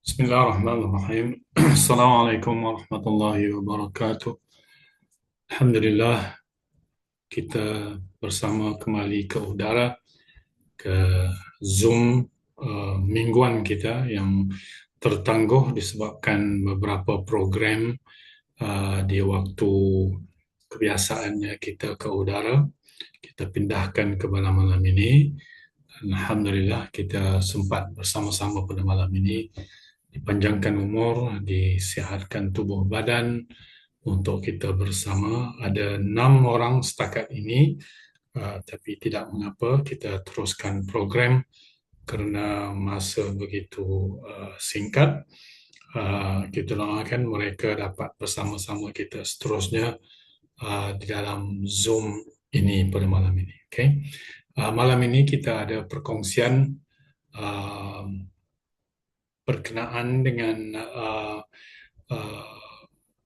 Bismillahirrahmanirrahim. Assalamualaikum warahmatullahi wabarakatuh. Alhamdulillah, kita bersama kembali ke udara, ke Zoom mingguan kita yang tertangguh disebabkan beberapa program di waktu kebiasaannya kita ke udara. Kita pindahkan ke malam ini. Alhamdulillah, kita sempat bersama-sama pada malam ini, dipanjangkan umur, disihatkan tubuh badan untuk kita bersama. Ada 6 orang setakat ini, tapi tidak mengapa, kita teruskan program kerana masa begitu singkat. Kita doakan mereka dapat bersama-sama kita seterusnya di dalam Zoom ini pada malam ini. Okay? Malam ini kita ada perkongsian uh, berkenaan dengan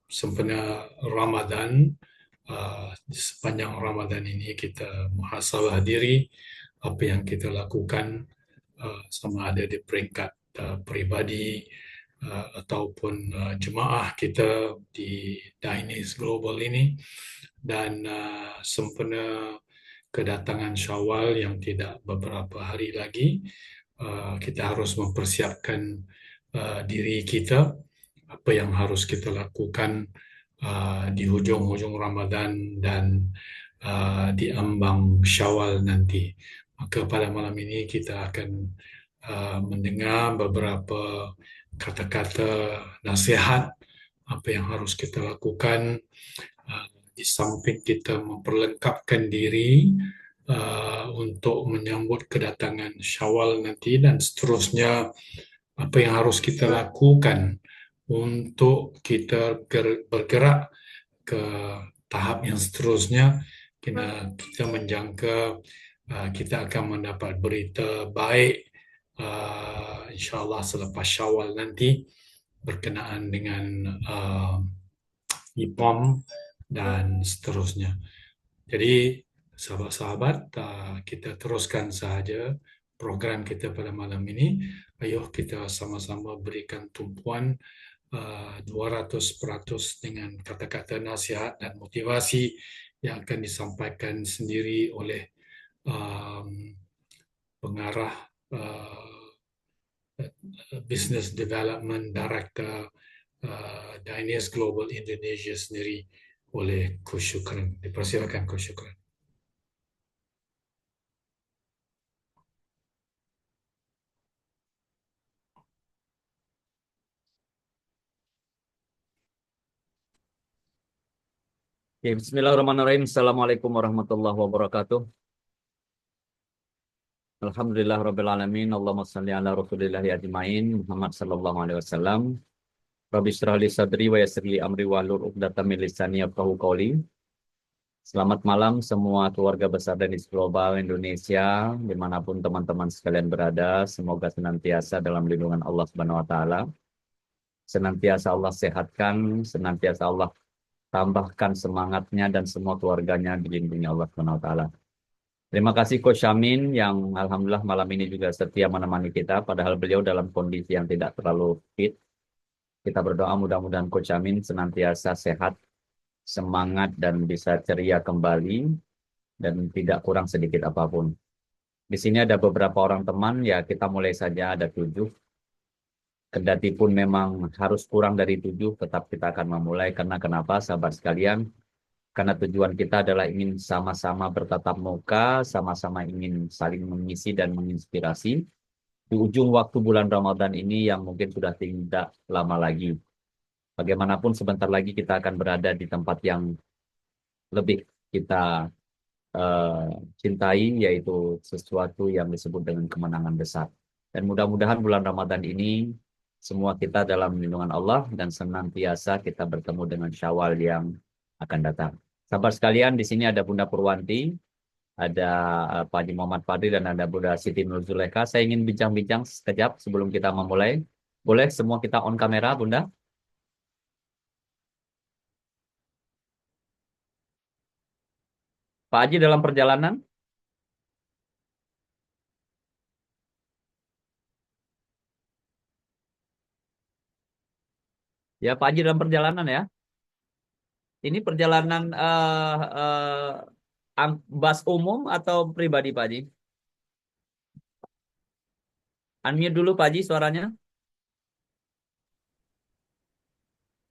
sempena Ramadan. Di sepanjang Ramadan ini kita muhasabah diri apa yang kita lakukan, sama ada di peringkat peribadi ataupun jemaah kita di Dainis Global ini, dan sempena kedatangan Syawal yang tidak beberapa hari lagi, kita harus mempersiapkan diri kita, apa yang harus kita lakukan di hujung-hujung Ramadan dan di ambang Syawal nanti. Maka pada malam ini kita akan mendengar beberapa kata-kata nasihat apa yang harus kita lakukan di samping kita memperlengkapkan diri untuk menyambut kedatangan Syawal nanti, dan seterusnya apa yang harus kita lakukan untuk kita bergerak ke tahap yang seterusnya. Kita menjangka kita akan mendapat berita baik insyaAllah selepas Syawal nanti berkenaan dengan IPOM dan seterusnya. Jadi sahabat-sahabat, kita teruskan sahaja program kita pada malam ini. Ayuh kita sama-sama berikan tumpuan 200% dengan kata-kata nasihat dan motivasi yang akan disampaikan sendiri oleh um, pengarah Business Development Director Dainis Global Indonesia sendiri, oleh Coach Syukran. Dipersilakan Coach Syukran. Oke, Bismillahirrahmanirrahim. Assalamualaikum warahmatullahi wabarakatuh. Alhamdulillah Rabbil Alamin. Allahumma salli ala Rasulillahi ajma'in. Muhammad sallallahu alaihi wasallam. Rabbi syrah li sadri wa yassir li amri wahlul 'uqdatam min lisani yafqahu qawli. Selamat malam semua keluarga besar Dainis Global Indonesia, dimanapun teman-teman sekalian berada. Semoga senantiasa dalam lindungan Allah Subhanahu wa Ta'ala. Senantiasa Allah sehatkan, senantiasa Allah tambahkan semangatnya dan semua keluarganya dilindungi Allah Subhanahu wa Ta'ala. Terima kasih Coach Syamin yang alhamdulillah malam ini juga setia menemani kita, padahal beliau dalam kondisi yang tidak terlalu fit. Kita berdoa mudah-mudahan Coach Syamin senantiasa sehat, semangat, dan bisa ceria kembali, dan tidak kurang sedikit apapun. Di sini ada beberapa orang teman, ya kita mulai saja, ada 7. Kendati pun memang harus kurang dari 7, tetap kita akan memulai. Karena kenapa, sahabat sekalian? Karena tujuan kita adalah ingin sama-sama bertatap muka, sama-sama ingin saling mengisi dan menginspirasi di ujung waktu bulan Ramadan ini yang mungkin sudah tidak lama lagi. Bagaimanapun sebentar lagi kita akan berada di tempat yang lebih kita eh, cintai, yaitu sesuatu yang disebut dengan kemenangan besar. Dan mudah-mudahan bulan Ramadan ini semua kita dalam lindungan Allah dan senantiasa kita bertemu dengan Syawal yang akan datang. Sahabat sekalian, di sini ada Bunda Purwanti, ada Pak Haji Muhammad Fadli, dan ada Bunda Siti Nur Zulekha. Saya ingin bincang-bincang sekejap sebelum kita memulai. Boleh semua kita on kamera, Bunda? Pak Haji dalam perjalanan? Ya, Pak Haji dalam perjalanan ya. Ini perjalanan bus umum atau pribadi, Pak Haji? Unmute dulu, Pak Haji, suaranya.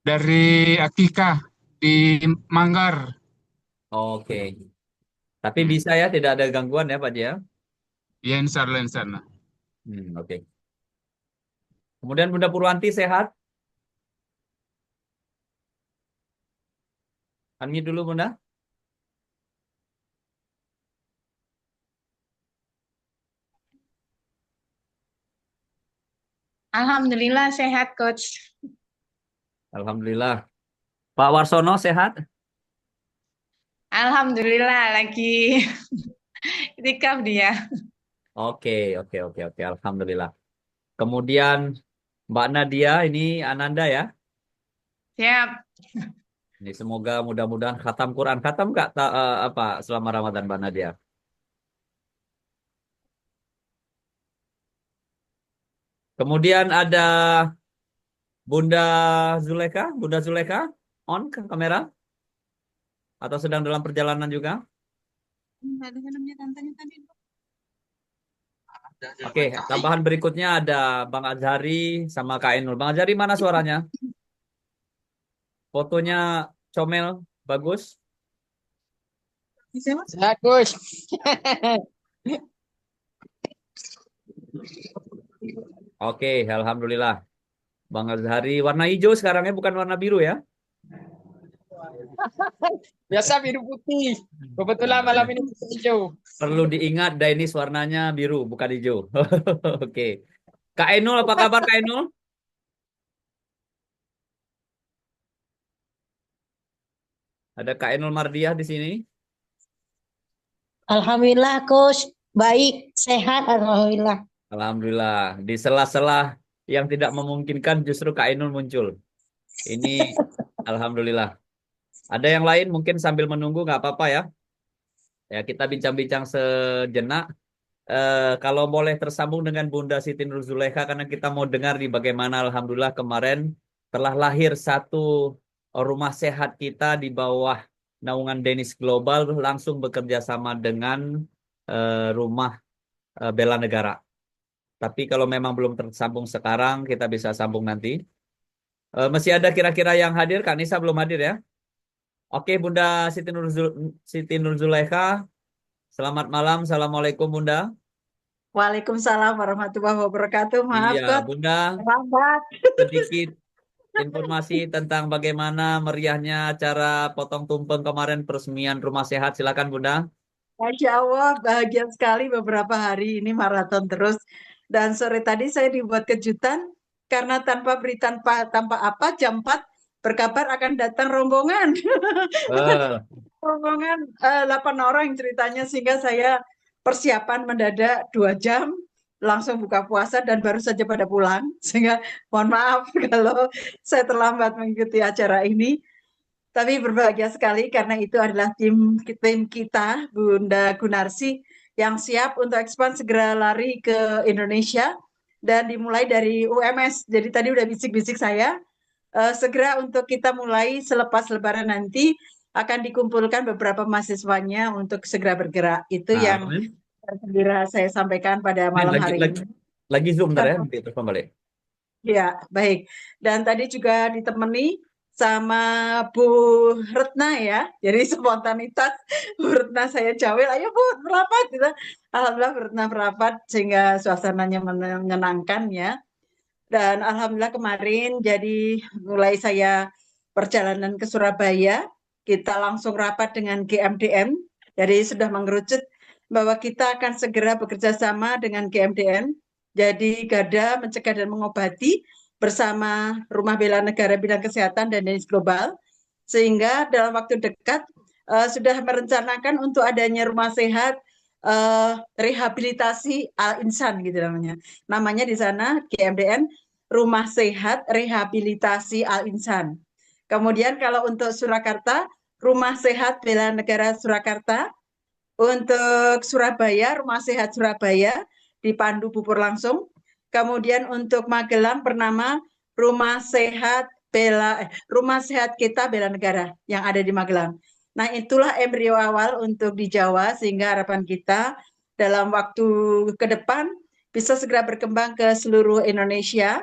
Dari Akikah di Manggar. Oke. Tapi Hmm. bisa ya, tidak ada gangguan ya, Pak Haji ya. Ya, insya Allah, insya Allah. Oke. Kemudian Bunda Purwanti sehat? Unmute dulu, Bunda. Alhamdulillah sehat, Coach. Alhamdulillah. Pak Warsono sehat? Alhamdulillah lagi itikaf dia. Oke, oke, oke, oke. Alhamdulillah. Kemudian Mbak Nadia, ini Ananda ya. Siap. Ini semoga mudah-mudahan khatam Quran. Khatam nggak apa selama Ramadan, Mbak Nadia? Kemudian ada Bunda Zuleka. Bunda Zuleka, on ke kamera? Atau sedang dalam perjalanan juga? Ada filmnya tantanya tadi. Oke, tambahan berikutnya ada Bang Azhari sama Kak Ainul. Bang Azhari mana suaranya? Fotonya comel, bagus. Bagus. Oke, Alhamdulillah. Bang Azhari warna hijau sekarangnya bukan warna biru ya? Biasa biru putih. Kebetulan Nah, malam ini hijau. perlu diingat Dainis warnanya biru bukan hijau. Oke. Kak Ainul apa kabar Kak Ainul? Ada Kak Ainul Mardiah di sini. Alhamdulillah, Coach. Baik, sehat, Alhamdulillah. Alhamdulillah. Di sela-sela yang tidak memungkinkan justru Kak Ainul muncul. Ini Alhamdulillah. Ada yang lain mungkin sambil menunggu nggak apa-apa ya. Ya kita bincang-bincang sejenak. Kalau boleh tersambung dengan Bunda Siti Nurzuleha karena kita mau dengar nih bagaimana Alhamdulillah kemarin telah lahir satu rumah sehat kita di bawah naungan Denis Global langsung bekerja sama dengan rumah bela negara. Tapi kalau memang belum tersambung sekarang kita bisa sambung nanti. Masih ada kira-kira yang hadir? Kak Nisa belum hadir ya? Oke Bunda Siti Nurzuleha, selamat malam. Assalamualaikum Bunda. Waalaikumsalam warahmatullahi wabarakatuh. Maaf, Iya, Coach. Bunda, Terlambat. sedikit informasi tentang bagaimana meriahnya acara potong tumpeng kemarin peresmian Rumah Sehat. Silakan, Bunda. Masya Allah, bahagia sekali beberapa hari ini maraton terus. Dan sore tadi saya dibuat kejutan karena tanpa beri tanpa apa jam 4 berkabar akan datang rombongan. Eh, Rombongan 8 orang ceritanya sehingga saya persiapan mendadak 2 jam langsung buka puasa dan baru saja pada pulang sehingga mohon maaf kalau saya terlambat mengikuti acara ini. Tapi berbahagia sekali karena itu adalah tim kita, Bunda Gunarsi, yang siap untuk expand segera lari ke Indonesia dan dimulai dari UMS. Jadi tadi udah bisik-bisik saya, segera untuk kita mulai selepas Lebaran nanti akan dikumpulkan beberapa mahasiswanya untuk segera bergerak. Itu nah, yang segera saya sampaikan pada ini malam lagi, hari lagi, ini. lagi Zoom ntar ya, nanti terus kembali. Ya, baik. Dan tadi juga ditemani sama Bu Retna ya. Jadi spontanitas Bu Retna saya jawel, ayo Bu merapat gitu. Alhamdulillah Bu Retna merapat sehingga suasananya menyenangkan ya. Dan alhamdulillah kemarin jadi mulai saya perjalanan ke Surabaya, kita langsung rapat dengan GMDN. Jadi sudah mengerucut bahwa kita akan segera bekerja sama dengan GMDN. Jadi GADA mencegah dan mengobati bersama Rumah Bela Negara Bidang Kesehatan dan Denis Global. Sehingga dalam waktu dekat sudah merencanakan untuk adanya rumah sehat rehabilitasi Al-Insan gitu namanya. Namanya di sana GMDN Rumah Sehat Rehabilitasi Al-Insan. Kemudian kalau untuk Surakarta, Rumah Sehat Bela Negara Surakarta. Untuk Surabaya, Rumah Sehat Surabaya dipandu Pupur langsung. Kemudian untuk Magelang bernama Rumah Sehat Rumah Sehat Kita Bela Negara yang ada di Magelang. Nah, itulah embrio awal untuk di Jawa, sehingga harapan kita dalam waktu ke depan bisa segera berkembang ke seluruh Indonesia,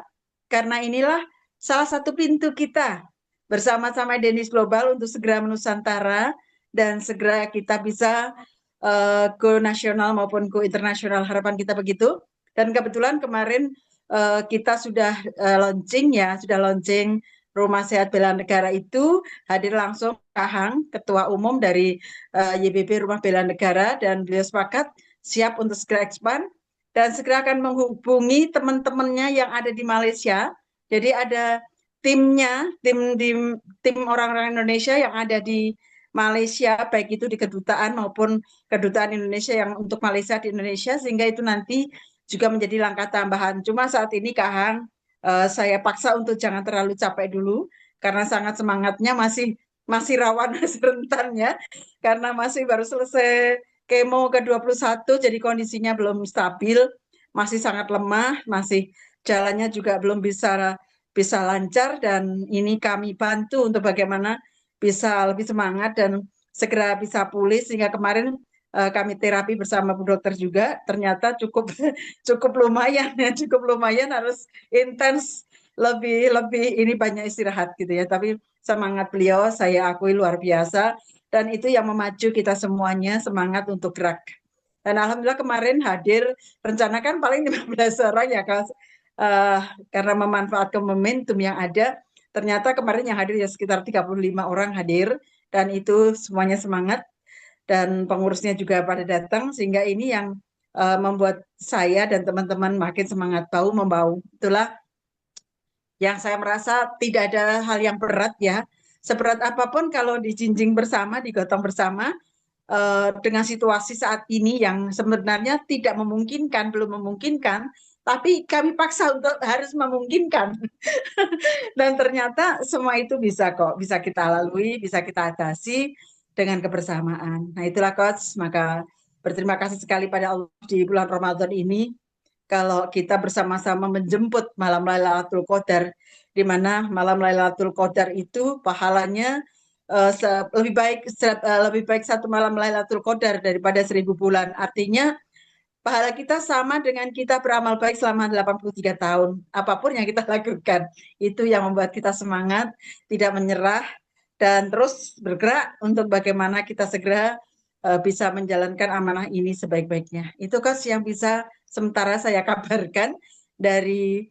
karena inilah salah satu pintu kita bersama-sama Denis Global untuk segera menusantara dan segera kita bisa go nasional maupun go internasional. Harapan kita begitu. Dan kebetulan kemarin kita sudah launching Rumah Sehat Bela Negara itu, hadir langsung Kahang, Ketua Umum dari YBB Rumah Bela Negara, dan beliau sepakat siap untuk segera expand dan segera akan menghubungi teman-temannya yang ada di Malaysia. Jadi ada timnya, tim orang-orang Indonesia yang ada di Malaysia, baik itu di kedutaan maupun kedutaan Indonesia yang untuk Malaysia di Indonesia, sehingga itu nanti juga menjadi langkah tambahan. Cuma saat ini Kahang, saya paksa untuk jangan terlalu capek dulu, karena sangat semangatnya masih rawan, masih rentan ya, karena masih baru selesai kemo ke-21, jadi kondisinya belum stabil, masih sangat lemah, masih jalannya juga belum bisa lancar, dan ini kami bantu untuk bagaimana bisa lebih semangat dan segera bisa pulih, sehingga kemarin kami terapi bersama Bu Dokter juga, ternyata cukup lumayan ya, harus intens, lebih ini banyak istirahat gitu ya. Tapi semangat beliau saya akui luar biasa, dan itu yang memacu kita semuanya semangat untuk gerak. Dan alhamdulillah kemarin hadir, rencana kan paling 15 orang ya, karena memanfaatkan momentum yang ada. Ternyata kemarin yang hadir ya sekitar 35 orang hadir, dan itu semuanya semangat, dan pengurusnya juga pada datang, sehingga ini yang membuat saya dan teman-teman makin semangat membaur. Itulah yang saya merasa tidak ada hal yang berat ya. Seberat apapun kalau dijinjing bersama, digotong bersama, dengan situasi saat ini yang sebenarnya tidak memungkinkan, belum memungkinkan, tapi kami paksa untuk harus memungkinkan. Dan ternyata semua itu bisa kok, bisa kita lalui, bisa kita atasi dengan kebersamaan. Nah, itulah Coach, maka berterima kasih sekali pada Allah di bulan Ramadan ini, kalau kita bersama-sama menjemput malam Lailatul Qadar, di mana malam Lailatul Qadar itu pahalanya lebih baik satu malam Lailatul Qadar daripada 1000 bulan. Artinya pahala kita sama dengan kita beramal baik selama 83 tahun. Apapun yang kita lakukan, itu yang membuat kita semangat, tidak menyerah, dan terus bergerak untuk bagaimana kita segera bisa menjalankan amanah ini sebaik-baiknya. Itu kan yang bisa sementara saya kabarkan dari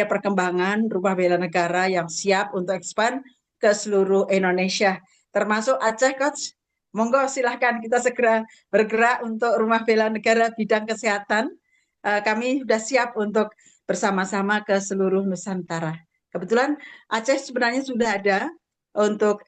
perkembangan Rumah Bela Negara yang siap untuk expand ke seluruh Indonesia, termasuk Aceh, Coach. Monggo silahkan kita segera bergerak untuk Rumah Bela Negara bidang kesehatan. Kami sudah siap untuk bersama-sama ke seluruh Nusantara. Kebetulan Aceh sebenarnya sudah ada, untuk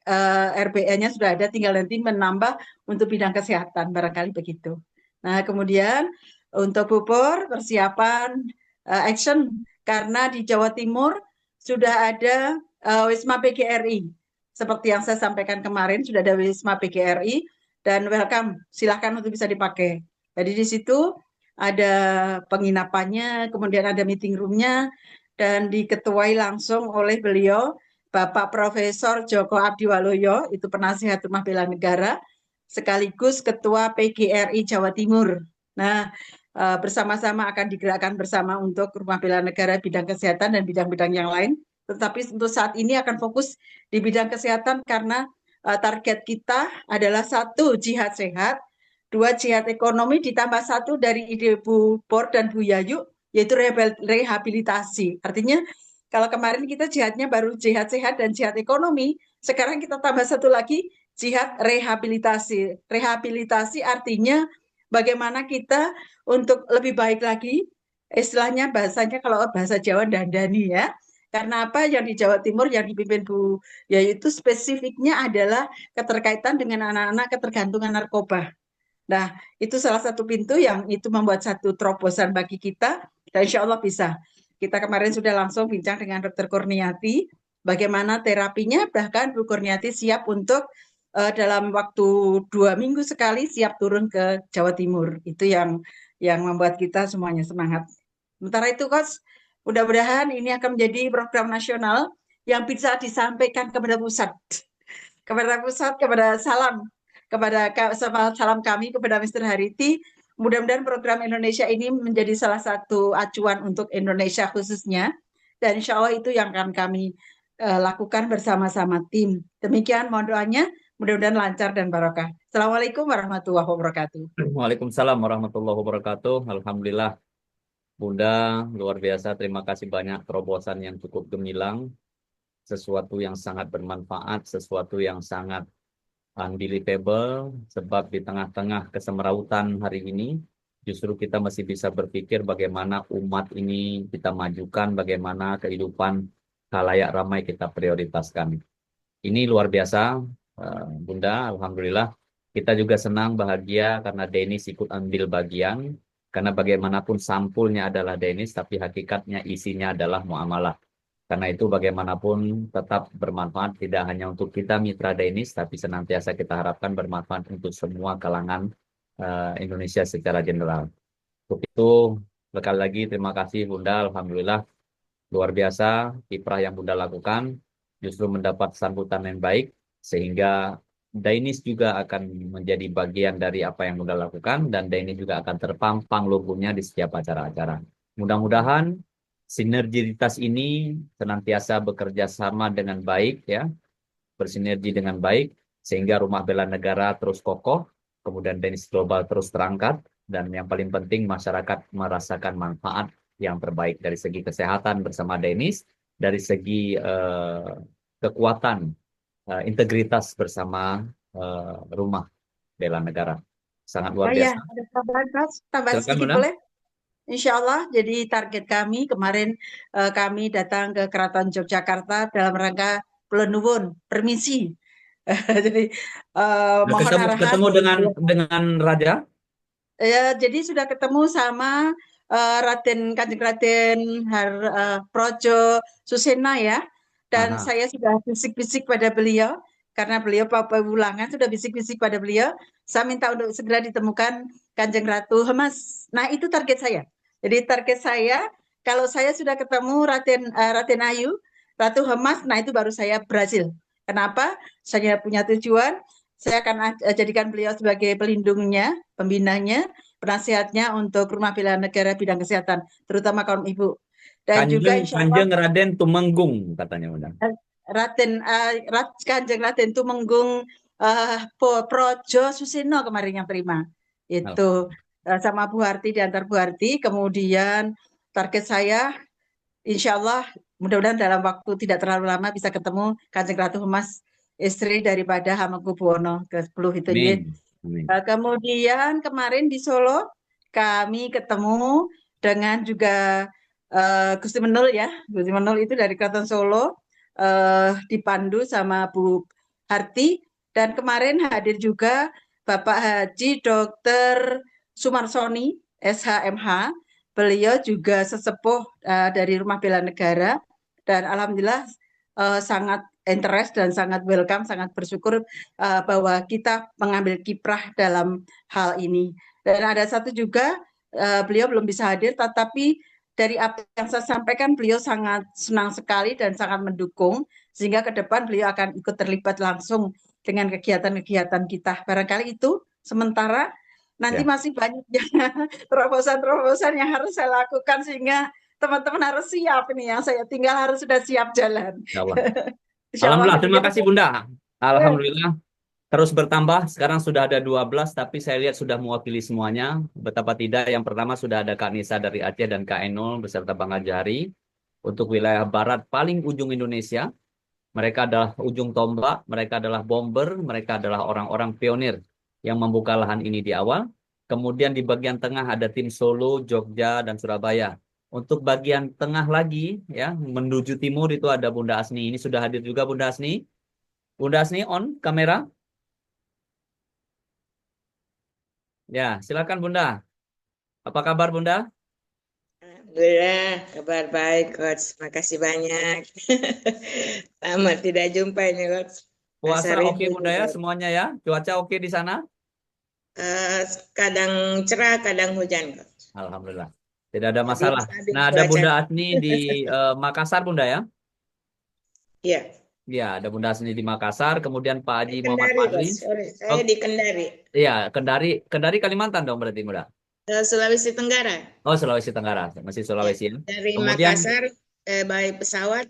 RBN-nya sudah ada, tinggal nanti menambah untuk bidang kesehatan, barangkali begitu. Nah, kemudian untuk Bupor, persiapan action, karena di Jawa Timur sudah ada Wisma PGRI. Seperti yang saya sampaikan kemarin, sudah ada Wisma PGRI, dan welcome, silahkan untuk bisa dipakai. Jadi di situ ada penginapannya, kemudian ada meeting room-nya, dan diketuai langsung oleh beliau, Bapak Profesor Joko Abdiwaluyo, itu penasihat Rumah Bela Negara, sekaligus Ketua PGRI Jawa Timur. Nah, bersama-sama akan digerakkan bersama untuk Rumah Bela Negara bidang kesehatan dan bidang-bidang yang lain. Tetapi untuk saat ini akan fokus di bidang kesehatan, karena target kita adalah 1, jihad sehat, 2, jihad ekonomi, ditambah 1 dari ide Bu Por dan Bu Yayu, yaitu rehabilitasi. Artinya kalau kemarin kita jihadnya baru jihad sehat dan jihad ekonomi, sekarang kita tambah 1 lagi, jihad rehabilitasi. Rehabilitasi artinya bagaimana kita untuk lebih baik lagi, istilahnya bahasanya kalau bahasa Jawa dandani ya. Karena apa, yang di Jawa Timur yang dipimpin Bu Yayu itu spesifiknya adalah keterkaitan dengan anak-anak ketergantungan narkoba. Nah, itu salah satu pintu yang itu membuat satu terobosan bagi kita, dan insya Allah bisa. Kita kemarin sudah langsung bincang dengan Dr. Kurniati, bagaimana terapinya, bahkan Bu Kurniati siap untuk dalam waktu 2 minggu sekali siap turun ke Jawa Timur. Itu yang membuat kita semuanya semangat. Sementara itu, Coach, mudah-mudahan ini akan menjadi program nasional yang bisa disampaikan kepada pusat, kepada salam kami kepada Mr. Hariti. Mudah-mudahan program Indonesia ini menjadi salah satu acuan untuk Indonesia khususnya, dan insya Allah itu yang akan kami lakukan bersama-sama tim. Demikian mohon doanya, mudah-mudahan lancar dan barokah. Assalamualaikum warahmatullahi wabarakatuh. Waalaikumsalam warahmatullahi wabarakatuh. Alhamdulillah, Bunda, luar biasa. Terima kasih banyak, terobosan yang cukup gemilang, sesuatu yang sangat bermanfaat, sesuatu yang sangat unbelievable, sebab di tengah-tengah kesemerautan hari ini, justru kita masih bisa berpikir bagaimana umat ini kita majukan, bagaimana kehidupan khalayak ramai kita prioritaskan. Ini luar biasa, Bunda. Alhamdulillah. Kita juga senang, bahagia karena Denis ikut ambil bagian. Karena bagaimanapun sampulnya adalah Denis, tapi hakikatnya isinya adalah muamalah. Karena itu bagaimanapun tetap bermanfaat tidak hanya untuk kita mitra Denis, tapi senantiasa kita harapkan bermanfaat untuk semua kalangan Indonesia secara general. Untuk itu, sekali lagi terima kasih Bunda. Alhamdulillah, luar biasa kiprah yang Bunda lakukan justru mendapat sambutan yang baik, sehingga Denis juga akan menjadi bagian dari apa yang Bunda lakukan, dan Denis juga akan terpampang logonya di setiap acara-acara. Mudah-mudahan sinergitas ini senantiasa bekerja sama dengan baik, ya, bersinergi dengan baik, sehingga Rumah Bela Negara terus kokoh, kemudian Denis Global terus terangkat, dan yang paling penting masyarakat merasakan manfaat yang terbaik dari segi kesehatan bersama Denis, dari segi kekuatan integritas bersama Rumah Bela Negara. Sangat luar Ya, biasa. ada tambahan, Mas? Tambahan Silakan, sedikit Bunda. boleh? Insya Allah, jadi target kami kemarin kami datang ke Keraton Yogyakarta dalam rangka Pelenuwun, permisi. Jadi mohon arahan. Ketemu dengan Raja. Ya, jadi sudah ketemu sama Kanjeng Raden Projo Susena ya, dan Aha. saya sudah bisik-bisik pada beliau karena beliau Wulangan sudah bisik-bisik pada beliau. Saya minta untuk segera ditemukan Kanjeng Ratu Hemas. Nah itu target saya. Jadi target saya kalau saya sudah ketemu Raden Ayu, Ratu Hemas, nah itu baru saya berhasil. Kenapa? Saya punya tujuan. Saya akan jadikan beliau sebagai pelindungnya, pembinanya, penasihatnya untuk Rumah Bela Negara bidang kesehatan, terutama kaum ibu. Dan juga insya Allah Kanjeng Raden Tumenggung katanya, Bunda. Kanjeng Raden Tumenggung Projo Suseno kemarin yang terima. Itu sama Bu Harti, diantar Bu Harti. Kemudian target saya insya Allah mudah-mudahan dalam waktu tidak terlalu lama bisa ketemu Kanjeng Ratu Hemas, istri daripada Hamengkubuwono ke-10 itu. Amin. Kemudian kemarin di Solo kami ketemu dengan juga Gusti Menul ya. Gusti Menul itu dari Keraton Solo, dipandu sama Bu Harti, dan kemarin hadir juga Bapak Haji Dr. Sumarsoni SHMH. Beliau juga sesepuh dari Rumah Bela Negara, dan alhamdulillah sangat interest dan sangat welcome, sangat bersyukur bahwa kita mengambil kiprah dalam hal ini. Dan ada satu juga beliau belum bisa hadir, tetapi dari apa yang saya sampaikan beliau sangat senang sekali dan sangat mendukung, sehingga ke depan beliau akan ikut terlibat langsung dengan kegiatan-kegiatan kita. Barangkali itu sementara. Nanti masih banyak terobosan-terobosan yang harus saya lakukan, sehingga teman-teman harus siap ini yang saya tinggal harus sudah siap jalan. Alhamdulillah, terima kasih Bunda. Alhamdulillah terus bertambah. Sekarang sudah ada 12, tapi saya lihat sudah mewakili semuanya. Betapa tidak, yang pertama sudah ada Kak Nisa dari Aceh dan Kak Enul beserta Bang Ajari. Untuk wilayah barat paling ujung Indonesia, mereka adalah ujung tombak, mereka adalah bomber, mereka adalah orang-orang pionir yang membuka lahan ini di awal. Kemudian di bagian tengah ada tim Solo, Jogja, dan Surabaya. Untuk bagian tengah lagi, ya, menuju timur itu ada Bunda Asni. Ini sudah hadir juga Bunda Asni. Bunda Asni on kamera. Ya, silakan Bunda. Apa kabar Bunda? Alhamdulillah, kabar baik Coach. Makasih banyak. Lama tidak jumpa ini Coach. Puasa oke Bunda ya semuanya ya? Cuaca oke di sana? Kadang cerah, kadang hujan Coach. Alhamdulillah. Tidak ada masalah. Nah, ada Bunda Asni di Makassar Bunda ya? Iya, Ya, ada Bunda Asni di Makassar, kemudian Pak Haji Muhammad Kendari, Fadli. Coach. Sorry, Oh, saya di Kendari, iya, Kendari Kalimantan dong berarti Bunda. Sulawesi Tenggara. Oh, Sulawesi Tenggara, masih Ya, Sulawesi ya. dari Kemudian, Makassar by pesawat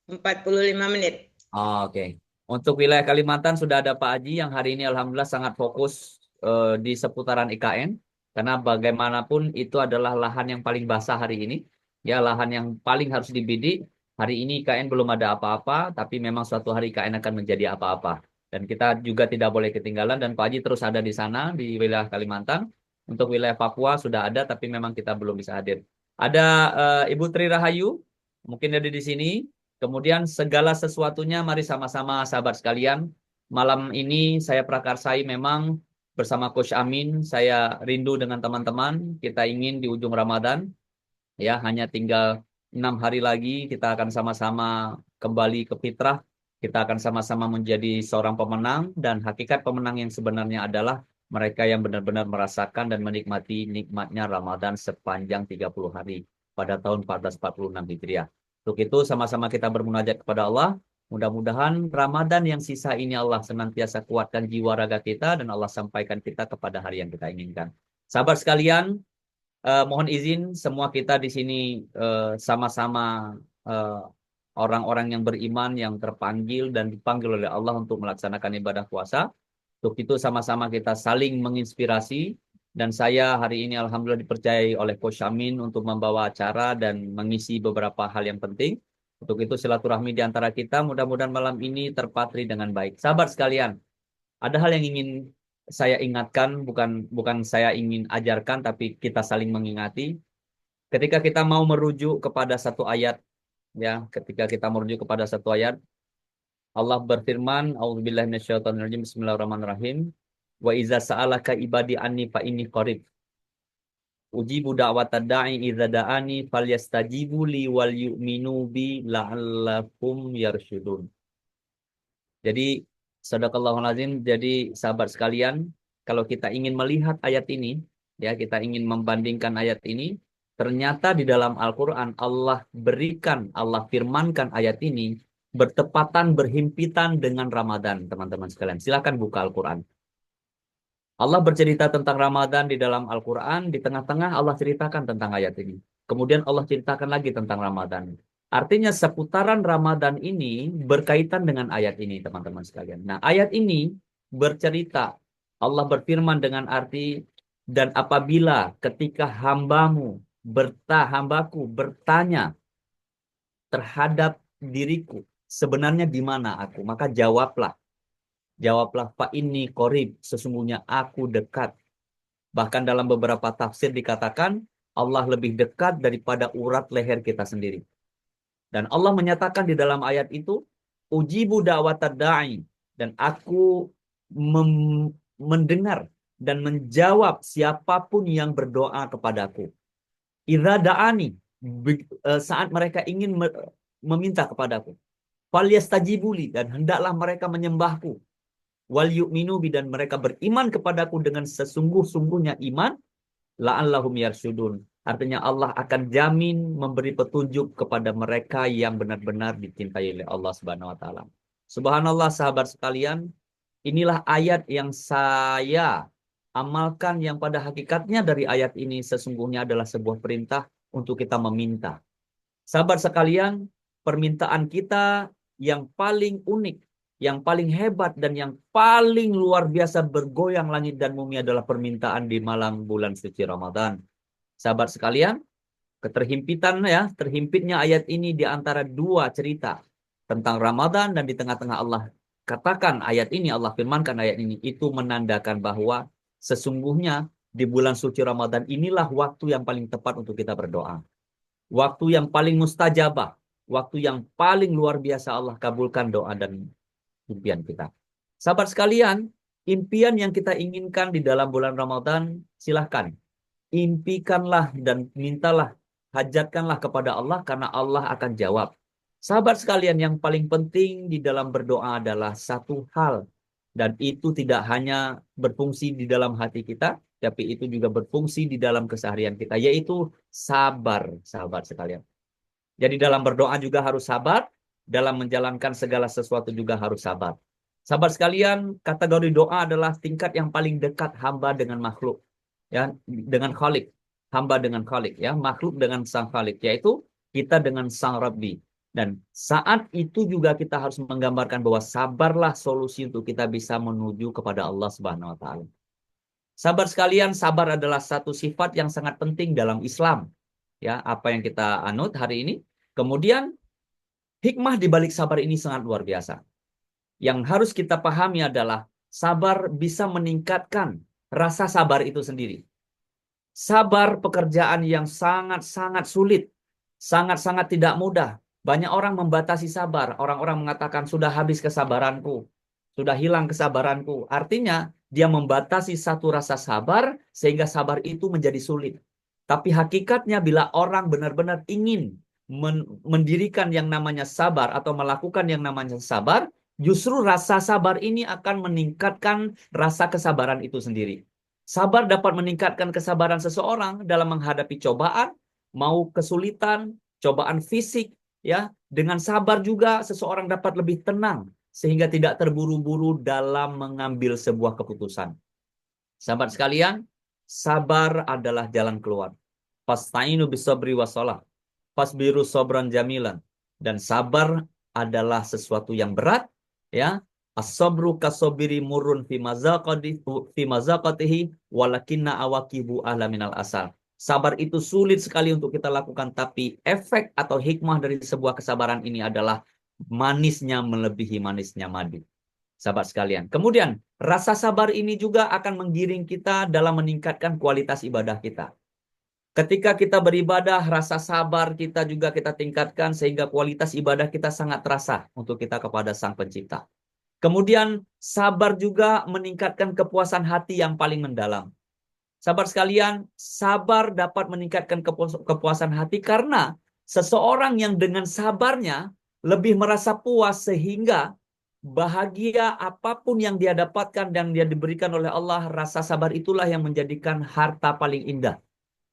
45 menit. oke. Untuk wilayah Kalimantan sudah ada Pak Haji yang hari ini alhamdulillah sangat fokus di seputaran IKN, karena bagaimanapun itu adalah lahan yang paling basah hari ini, ya lahan yang paling harus dibidik. Hari ini IKN belum ada apa-apa, tapi memang suatu hari IKN akan menjadi apa-apa. Dan kita juga tidak boleh ketinggalan, dan Pak Haji terus ada di sana di wilayah Kalimantan. Untuk wilayah Papua sudah ada, tapi memang kita belum bisa hadir. Ada Ibu Tri Rahayu, mungkin ada di sini. Kemudian segala sesuatunya, mari sama-sama sahabat sekalian. Malam ini saya prakarsai memang bersama Coach Amin. Saya rindu dengan teman-teman. Kita ingin di ujung Ramadan, ya hanya tinggal 6 hari lagi kita akan sama-sama kembali ke fitrah. Kita akan sama-sama menjadi seorang pemenang, dan hakikat pemenang yang sebenarnya adalah mereka yang benar-benar merasakan dan menikmati nikmatnya Ramadan sepanjang 30 hari pada tahun 1446 Hijriah. Untuk itu sama-sama kita bermunajat kepada Allah. Mudah-mudahan Ramadan yang sisa ini Allah senantiasa kuatkan jiwa raga kita, dan Allah sampaikan kita kepada hari yang kita inginkan. Sahabat sekalian, mohon izin semua kita di sini sama-sama orang-orang yang beriman yang terpanggil dan dipanggil oleh Allah untuk melaksanakan ibadah puasa. Untuk itu sama-sama kita saling menginspirasi, dan saya hari ini alhamdulillah dipercayai oleh Coach Amin untuk membawa acara dan mengisi beberapa hal yang penting. Untuk itu silaturahmi di antara kita mudah-mudahan malam ini terpatri dengan baik. Sahabat sekalian, ada hal yang ingin saya ingatkan, bukan saya ingin ajarkan, tapi kita saling mengingati. Ketika kita mau merujuk kepada satu ayat, ya, ketika kita merujuk kepada satu ayat, Allah berfirman, A'udzubillahi minasyaitonirrajim, Bismillahirrahmanirrahim. Wa iza sa'alaka ibadi anni fa inni qarib. Ujibu da'watad da'i idza da'ani falyastajibu li wal yu'minu bi la'allakum yarsyudun. Jadi sadaqallahul azim, jadi sahabat sekalian, kalau kita ingin melihat ayat ini, ya kita ingin membandingkan ayat ini, ternyata di dalam Al-Qur'an Allah berikan, Allah firmankan ayat ini bertepatan berhimpitan dengan Ramadan, teman-teman sekalian. Silakan buka Al-Qur'an. Allah bercerita tentang Ramadan di dalam Al-Quran, di tengah-tengah Allah ceritakan tentang ayat ini. Kemudian Allah ceritakan lagi tentang Ramadan. Artinya seputaran Ramadan ini berkaitan dengan ayat ini, teman-teman sekalian. Nah, ayat ini bercerita, Allah berfirman dengan arti, dan apabila ketika hambaku bertanya terhadap diriku, sebenarnya di mana aku? Maka jawablah fa inni qarib, sesungguhnya aku dekat. Bahkan dalam beberapa tafsir dikatakan Allah lebih dekat daripada urat leher kita sendiri. Dan Allah menyatakan di dalam ayat itu, ujibu da'watad da'i, dan aku mendengar dan menjawab siapapun yang berdoa kepadaku. Idza da'ani, saat mereka ingin meminta kepadaku. Falyastajibuli, dan hendaklah mereka menyembahku. Wal yu'minu bi, dan mereka beriman kepadaku dengan sesungguh-sungguhnya iman, la'allahum yarsyudun. Artinya Allah akan jamin memberi petunjuk kepada mereka yang benar-benar dicintai oleh Allah Subhanahu wa taala. Subhanallah sahabat sekalian, inilah ayat yang saya amalkan, yang pada hakikatnya dari ayat ini sesungguhnya adalah sebuah perintah untuk kita meminta. Sahabat sekalian, permintaan kita yang paling unik, yang paling hebat, dan yang paling luar biasa bergoyang langit dan bumi adalah permintaan di malam bulan suci Ramadan. Sahabat sekalian, terhimpitnya ayat ini di antara dua cerita tentang Ramadan, dan di tengah-tengah Allah katakan ayat ini, Allah firmankan ayat ini, itu menandakan bahwa sesungguhnya di bulan suci Ramadan inilah waktu yang paling tepat untuk kita berdoa. Waktu yang paling mustajabah, waktu yang paling luar biasa Allah kabulkan doa dan impian kita. Sahabat sekalian, impian yang kita inginkan di dalam bulan Ramadan, silahkan. Impikanlah dan mintalah, hajatkanlah kepada Allah, karena Allah akan jawab. Sahabat sekalian, yang paling penting di dalam berdoa adalah satu hal. Dan itu tidak hanya berfungsi di dalam hati kita, tapi itu juga berfungsi di dalam keseharian kita, yaitu sabar, sahabat sekalian. Jadi dalam berdoa juga harus sabar. dalam menjalankan segala sesuatu juga harus sabar. Sahabat sekalian, kategori doa adalah tingkat yang paling dekat hamba dengan makhluk, ya, dengan Khalik, hamba dengan Khalik, ya, makhluk dengan sang Khalik, yaitu kita dengan sang Rabbi. Dan saat itu juga kita harus menggambarkan bahwa sabarlah solusi untuk kita bisa menuju kepada Allah Subhanahu wa taala. Sahabat sekalian, sabar adalah satu sifat yang sangat penting dalam Islam. Ya, apa yang kita anut hari ini. Kemudian hikmah di balik sabar ini sangat luar biasa. Yang harus kita pahami adalah sabar bisa meningkatkan rasa sabar itu sendiri. Sabar pekerjaan yang sangat-sangat sulit, sangat-sangat tidak mudah. Banyak orang membatasi sabar. Orang-orang mengatakan sudah habis kesabaranku, sudah hilang kesabaranku. Artinya dia membatasi satu rasa sabar sehingga sabar itu menjadi sulit. Tapi hakikatnya bila orang benar-benar ingin mendirikan yang namanya sabar atau melakukan yang namanya sabar, justru rasa sabar ini akan meningkatkan rasa kesabaran itu sendiri. Sabar dapat meningkatkan kesabaran seseorang dalam menghadapi cobaan, mau kesulitan, cobaan fisik, ya. Dengan sabar juga seseorang dapat lebih tenang sehingga tidak terburu-buru dalam mengambil sebuah keputusan. Sahabat sekalian, sabar adalah jalan keluar. Fasta'inu bisabri wassalah. Fasbiru sabran jamilan. Dan sabar adalah sesuatu yang berat, ya. As-sabru kasobiri murun fi mazaqatihi walakinna awakibu ahla minal asal. Sabar itu sulit sekali untuk kita lakukan, tapi efek atau hikmah dari sebuah kesabaran ini adalah manisnya melebihi manisnya madu. Sahabat sekalian. Kemudian, rasa sabar ini juga akan menggiring kita dalam meningkatkan kualitas ibadah kita. Ketika kita beribadah, rasa sabar kita juga kita tingkatkan sehingga kualitas ibadah kita sangat terasa untuk kita kepada Sang Pencipta. Kemudian, sabar juga meningkatkan kepuasan hati yang paling mendalam. Sahabat sekalian, sabar dapat meningkatkan kepuasan hati karena seseorang yang dengan sabarnya lebih merasa puas sehingga bahagia apapun yang dia dapatkan dan dia diberikan oleh Allah, rasa sabar itulah yang menjadikan harta paling indah.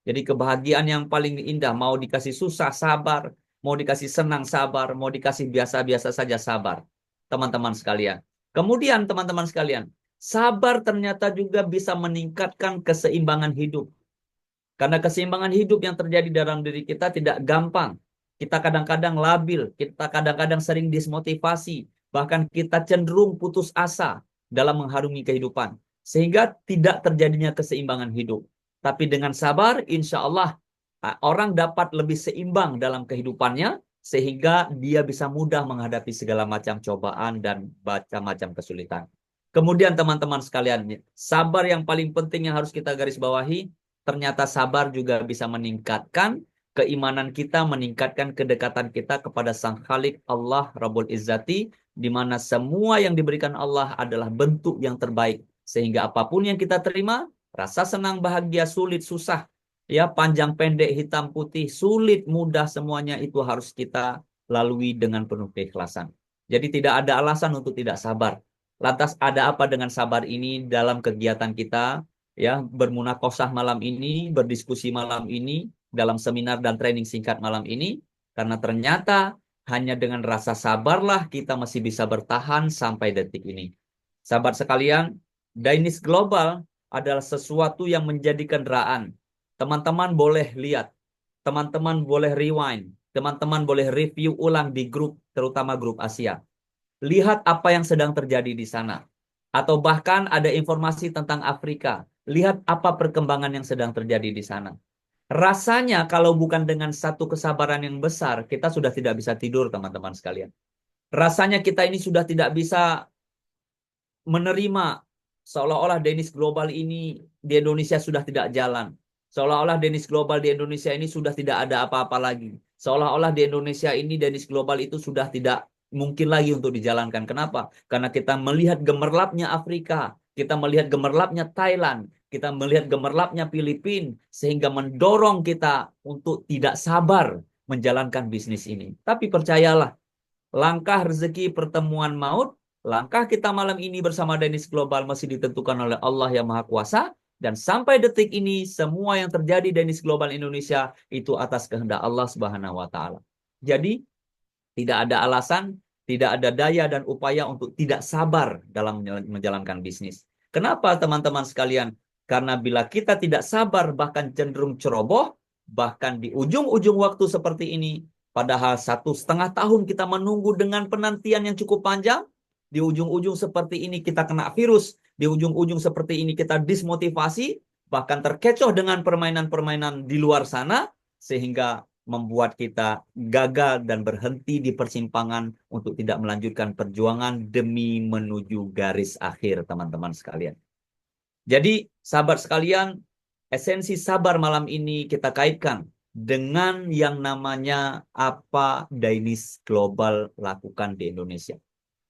Jadi kebahagiaan yang paling indah, mau dikasih susah sabar, mau dikasih senang sabar, mau dikasih biasa-biasa saja sabar. Teman-teman sekalian. Kemudian teman-teman sekalian, sabar ternyata juga bisa meningkatkan keseimbangan hidup. Karena keseimbangan hidup yang terjadi dalam diri kita tidak gampang. Kita kadang-kadang labil, kita kadang-kadang sering dismotivasi, bahkan kita cenderung putus asa dalam mengharungi kehidupan. Sehingga tidak terjadinya keseimbangan hidup. Tapi dengan sabar, insya Allah, orang dapat lebih seimbang dalam kehidupannya, sehingga dia bisa mudah menghadapi segala macam cobaan dan macam-macam kesulitan. Kemudian teman-teman sekalian, sabar yang paling penting yang harus kita garis bawahi, ternyata sabar juga bisa meningkatkan keimanan kita, meningkatkan kedekatan kita kepada Sang Khalik Allah Rabbul Izzati, di mana semua yang diberikan Allah adalah bentuk yang terbaik. Sehingga apapun yang kita terima, rasa senang, bahagia, sulit, susah, ya, panjang, pendek, hitam, putih, sulit, mudah, semuanya itu harus kita lalui dengan penuh keikhlasan. Jadi tidak ada alasan untuk tidak sabar. Lantas ada apa dengan sabar ini dalam kegiatan kita, ya, bermunakosah malam ini, berdiskusi malam ini, dalam seminar dan training singkat malam ini, karena ternyata hanya dengan rasa sabarlah kita masih bisa bertahan sampai detik ini. Sahabat sekalian, Dainis Global adalah sesuatu yang menjadi kendaraan. Teman-teman boleh lihat, teman-teman boleh rewind, teman-teman boleh review ulang di grup, terutama grup Asia. Lihat apa yang sedang terjadi di sana. Atau bahkan ada informasi tentang Afrika. Lihat apa perkembangan yang sedang terjadi di sana. Rasanya kalau bukan dengan satu kesabaran yang besar, kita sudah tidak bisa tidur, teman-teman sekalian. Rasanya kita ini sudah tidak bisa menerima seolah-olah Dainis Global ini di Indonesia sudah tidak jalan. Seolah-olah Dainis Global di Indonesia ini sudah tidak ada apa-apa lagi. Seolah-olah di Indonesia ini Dainis Global itu sudah tidak mungkin lagi untuk dijalankan. Kenapa? Karena kita melihat gemerlapnya Afrika, kita melihat gemerlapnya Thailand, kita melihat gemerlapnya Filipina, sehingga mendorong kita untuk tidak sabar menjalankan bisnis ini. Tapi percayalah, langkah rezeki pertemuan maut, langkah kita malam ini bersama Dainis Global masih ditentukan oleh Allah yang Maha Kuasa. Dan sampai detik ini, semua yang terjadi Dainis Global Indonesia itu atas kehendak Allah Subhanahu wa Ta'ala. Jadi, Tidak ada alasan, tidak ada daya dan upaya untuk tidak sabar dalam menjalankan bisnis. Kenapa teman-teman sekalian? Karena bila kita tidak sabar bahkan cenderung ceroboh, bahkan di ujung-ujung waktu seperti ini, padahal 1,5 tahun kita menunggu dengan penantian yang cukup panjang, di ujung-ujung seperti ini kita kena virus, di ujung-ujung seperti ini kita dismotivasi, bahkan terkecoh dengan permainan-permainan di luar sana, sehingga membuat kita gagal dan berhenti di persimpangan untuk tidak melanjutkan perjuangan demi menuju garis akhir, teman-teman sekalian. Jadi, sahabat sekalian, esensi sabar malam ini kita kaitkan dengan yang namanya apa Dainis Global lakukan di Indonesia.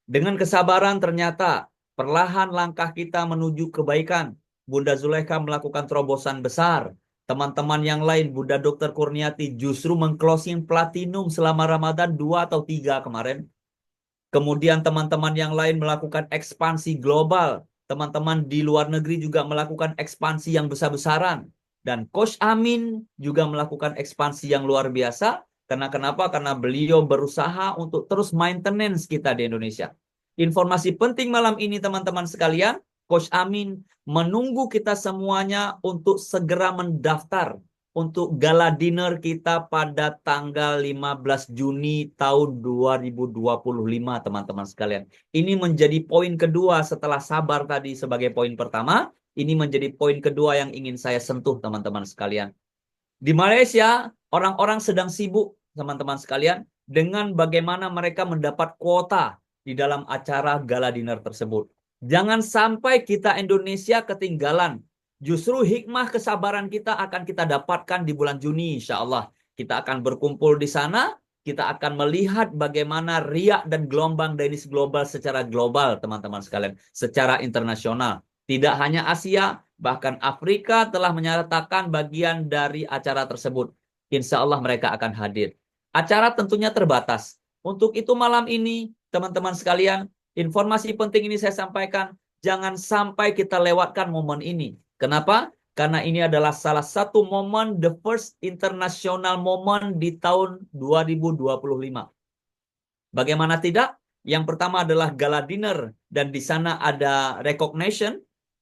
Dengan kesabaran ternyata perlahan langkah kita menuju kebaikan. Bunda Zulaikha melakukan terobosan besar. Teman-teman yang lain, Bunda Dr. Kurniati justru meng-closing platinum selama Ramadan 2 atau 3 kemarin. Kemudian teman-teman yang lain melakukan ekspansi global. Teman-teman di luar negeri juga melakukan ekspansi yang besar-besaran. Dan Coach Amin juga melakukan ekspansi yang luar biasa. Karena kenapa? Karena beliau berusaha untuk terus maintenance kita di Indonesia. Informasi penting malam ini teman-teman sekalian, Coach Amin menunggu kita semuanya untuk segera mendaftar untuk gala dinner kita pada tanggal 15 Juni tahun 2025, teman-teman sekalian. Ini menjadi poin kedua setelah sabar tadi sebagai poin pertama. Ini menjadi poin kedua yang ingin saya sentuh, teman-teman sekalian. Di Malaysia, orang-orang sedang sibuk, teman-teman sekalian, dengan bagaimana mereka mendapat kuota di dalam acara gala dinner tersebut. Jangan sampai kita Indonesia ketinggalan. Justru hikmah kesabaran kita akan kita dapatkan di bulan Juni, insya Allah. Kita akan berkumpul di sana, kita akan melihat bagaimana riak dan gelombang Dainis Global secara global, teman-teman sekalian, secara internasional. Tidak hanya Asia, bahkan Afrika telah menyatakan bagian dari acara tersebut. Insya Allah mereka akan hadir. Acara tentunya terbatas. Untuk itu malam ini, teman-teman sekalian, informasi penting ini saya sampaikan. Jangan sampai kita lewatkan momen ini. Kenapa? Karena ini adalah salah satu momen, the first international moment di tahun 2025. Bagaimana tidak? Yang pertama adalah gala dinner. Dan di sana ada recognition.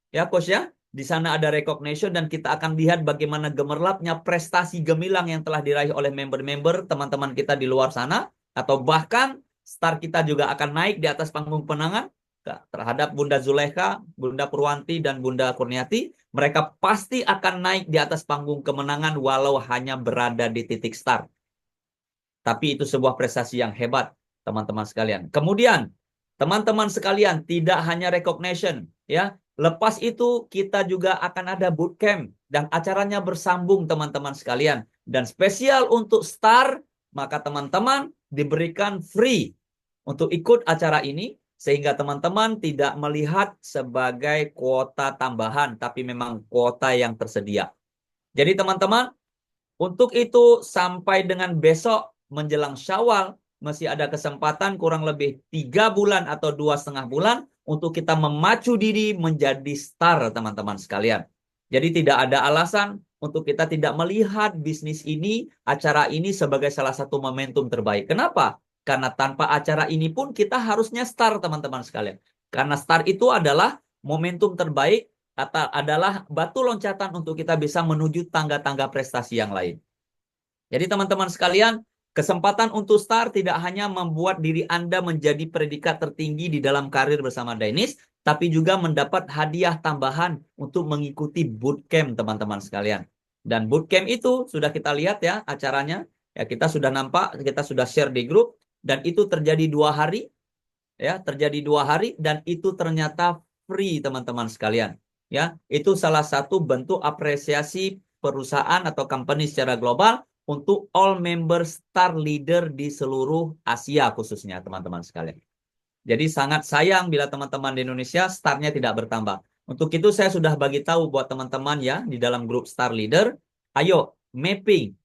Ya, Coach ya. Di sana ada recognition dan kita akan lihat bagaimana gemerlapnya prestasi gemilang yang telah diraih oleh member-member teman-teman kita di luar sana. Atau bahkan star kita juga akan naik di atas panggung penangan terhadap Bunda Zulaikha, Bunda Purwanti, dan Bunda Kurniati. Mereka pasti akan naik di atas panggung kemenangan walau hanya berada di titik start. Tapi itu sebuah prestasi yang hebat, teman-teman sekalian. Kemudian, teman-teman sekalian, tidak hanya recognition, ya. Lepas itu kita juga akan ada bootcamp dan acaranya bersambung, teman-teman sekalian. Dan spesial untuk star, maka teman-teman diberikan free untuk ikut acara ini, sehingga teman-teman tidak melihat sebagai kuota tambahan, tapi memang kuota yang tersedia. Jadi teman-teman, untuk itu sampai dengan besok menjelang Syawal, masih ada kesempatan kurang lebih 3 bulan atau 2,5 bulan untuk kita memacu diri menjadi star, teman-teman sekalian. Jadi tidak ada alasan untuk kita tidak melihat bisnis ini, acara ini sebagai salah satu momentum terbaik. Kenapa? Karena tanpa acara ini pun kita harusnya star, teman-teman sekalian. Karena star itu adalah momentum terbaik, atau adalah batu loncatan untuk kita bisa menuju tangga-tangga prestasi yang lain. Jadi teman-teman sekalian, kesempatan untuk star tidak hanya membuat diri Anda menjadi predikat tertinggi di dalam karir bersama Dainis, tapi juga mendapat hadiah tambahan untuk mengikuti bootcamp, teman-teman sekalian. Dan bootcamp itu sudah kita lihat ya acaranya. Ya, kita sudah nampak, kita sudah share di grup. Dan itu terjadi 2 hari. Ya, terjadi 2 hari dan itu ternyata free, teman-teman sekalian. Ya, itu salah satu bentuk apresiasi perusahaan atau company secara global untuk all member star leader di seluruh Asia khususnya, teman-teman sekalian. Jadi sangat sayang bila teman-teman di Indonesia startnya tidak bertambah. Untuk itu saya sudah bagi tahu buat teman-teman ya di dalam grup star leader, ayo mapping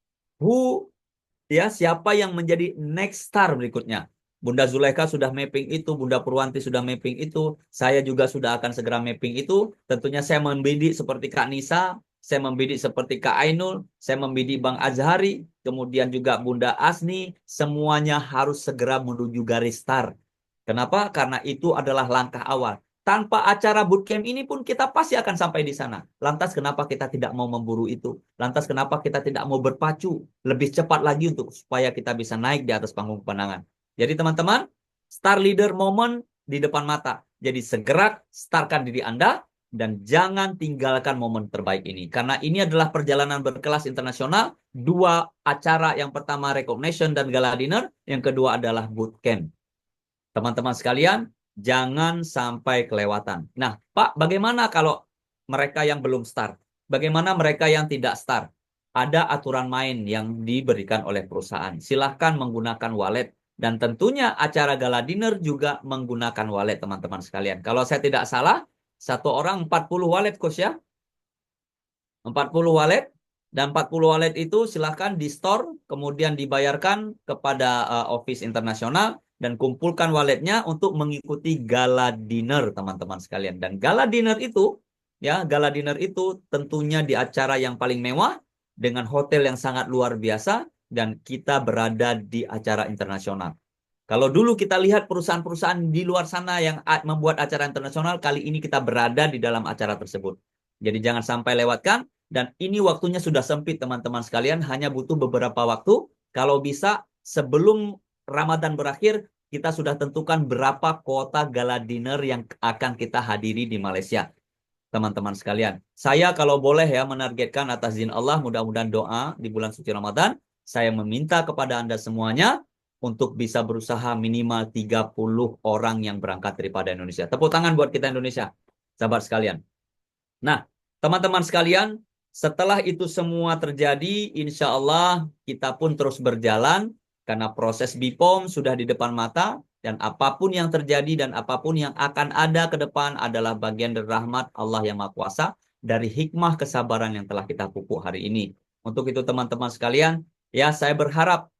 siapa yang menjadi next star berikutnya. Bunda Zulaikha sudah mapping itu, Bunda Purwanti sudah mapping itu, saya juga sudah akan segera mapping itu. Tentunya saya membidik seperti Kak Nisa, saya membidik seperti Kak Ainul, saya membidik Bang Azhari, kemudian juga Bunda Asni, semuanya harus segera menuju garis start. Kenapa? Karena itu adalah langkah awal. Tanpa acara bootcamp ini pun kita pasti akan sampai di sana. Lantas kenapa kita tidak mau memburu itu? Lantas kenapa kita tidak mau berpacu lebih cepat lagi untuk supaya kita bisa naik di atas panggung kemenangan? Jadi teman-teman, Star Leader Moment di depan mata. Jadi segera startkan diri Anda dan jangan tinggalkan momen terbaik ini. Karena ini adalah perjalanan berkelas internasional. Dua acara, yang pertama recognition dan gala dinner, yang kedua adalah bootcamp. Teman-teman sekalian, jangan sampai kelewatan. Nah, Pak, bagaimana kalau mereka yang belum start? Bagaimana mereka yang tidak start? Ada aturan main yang diberikan oleh perusahaan. Silahkan menggunakan wallet. Dan tentunya acara gala dinner juga menggunakan wallet, teman-teman sekalian. Kalau saya tidak salah, satu orang 40 wallet, Coach ya. 40 wallet. Dan 40 wallet itu silahkan di store, kemudian dibayarkan kepada office internasional, dan kumpulkan walletnya untuk mengikuti gala dinner, teman-teman sekalian. Dan gala dinner itu, ya, gala dinner itu tentunya di acara yang paling mewah, dengan hotel yang sangat luar biasa, dan kita berada di acara internasional. Kalau dulu kita lihat perusahaan-perusahaan di luar sana yang membuat acara internasional, kali ini kita berada di dalam acara tersebut. Jadi jangan sampai lewatkan, dan ini waktunya sudah sempit, teman-teman sekalian, hanya butuh beberapa waktu. Kalau bisa sebelum Ramadan berakhir, kita sudah tentukan berapa kuota gala dinner yang akan kita hadiri di Malaysia. Teman-teman sekalian, saya kalau boleh ya menargetkan atas izin Allah, mudah-mudahan doa di bulan suci Ramadan, saya meminta kepada Anda semuanya untuk bisa berusaha minimal 30 orang yang berangkat daripada Indonesia. Tepuk tangan buat kita Indonesia, sahabat sekalian. Nah, teman-teman sekalian, setelah itu semua terjadi, insya Allah kita pun terus berjalan, karena proses BPOM sudah di depan mata, dan apapun yang terjadi dan apapun yang akan ada ke depan adalah bagian dari rahmat Allah yang Maha Kuasa, dari hikmah kesabaran yang telah kita pupuk hari ini. Untuk itu teman-teman sekalian, ya saya berharap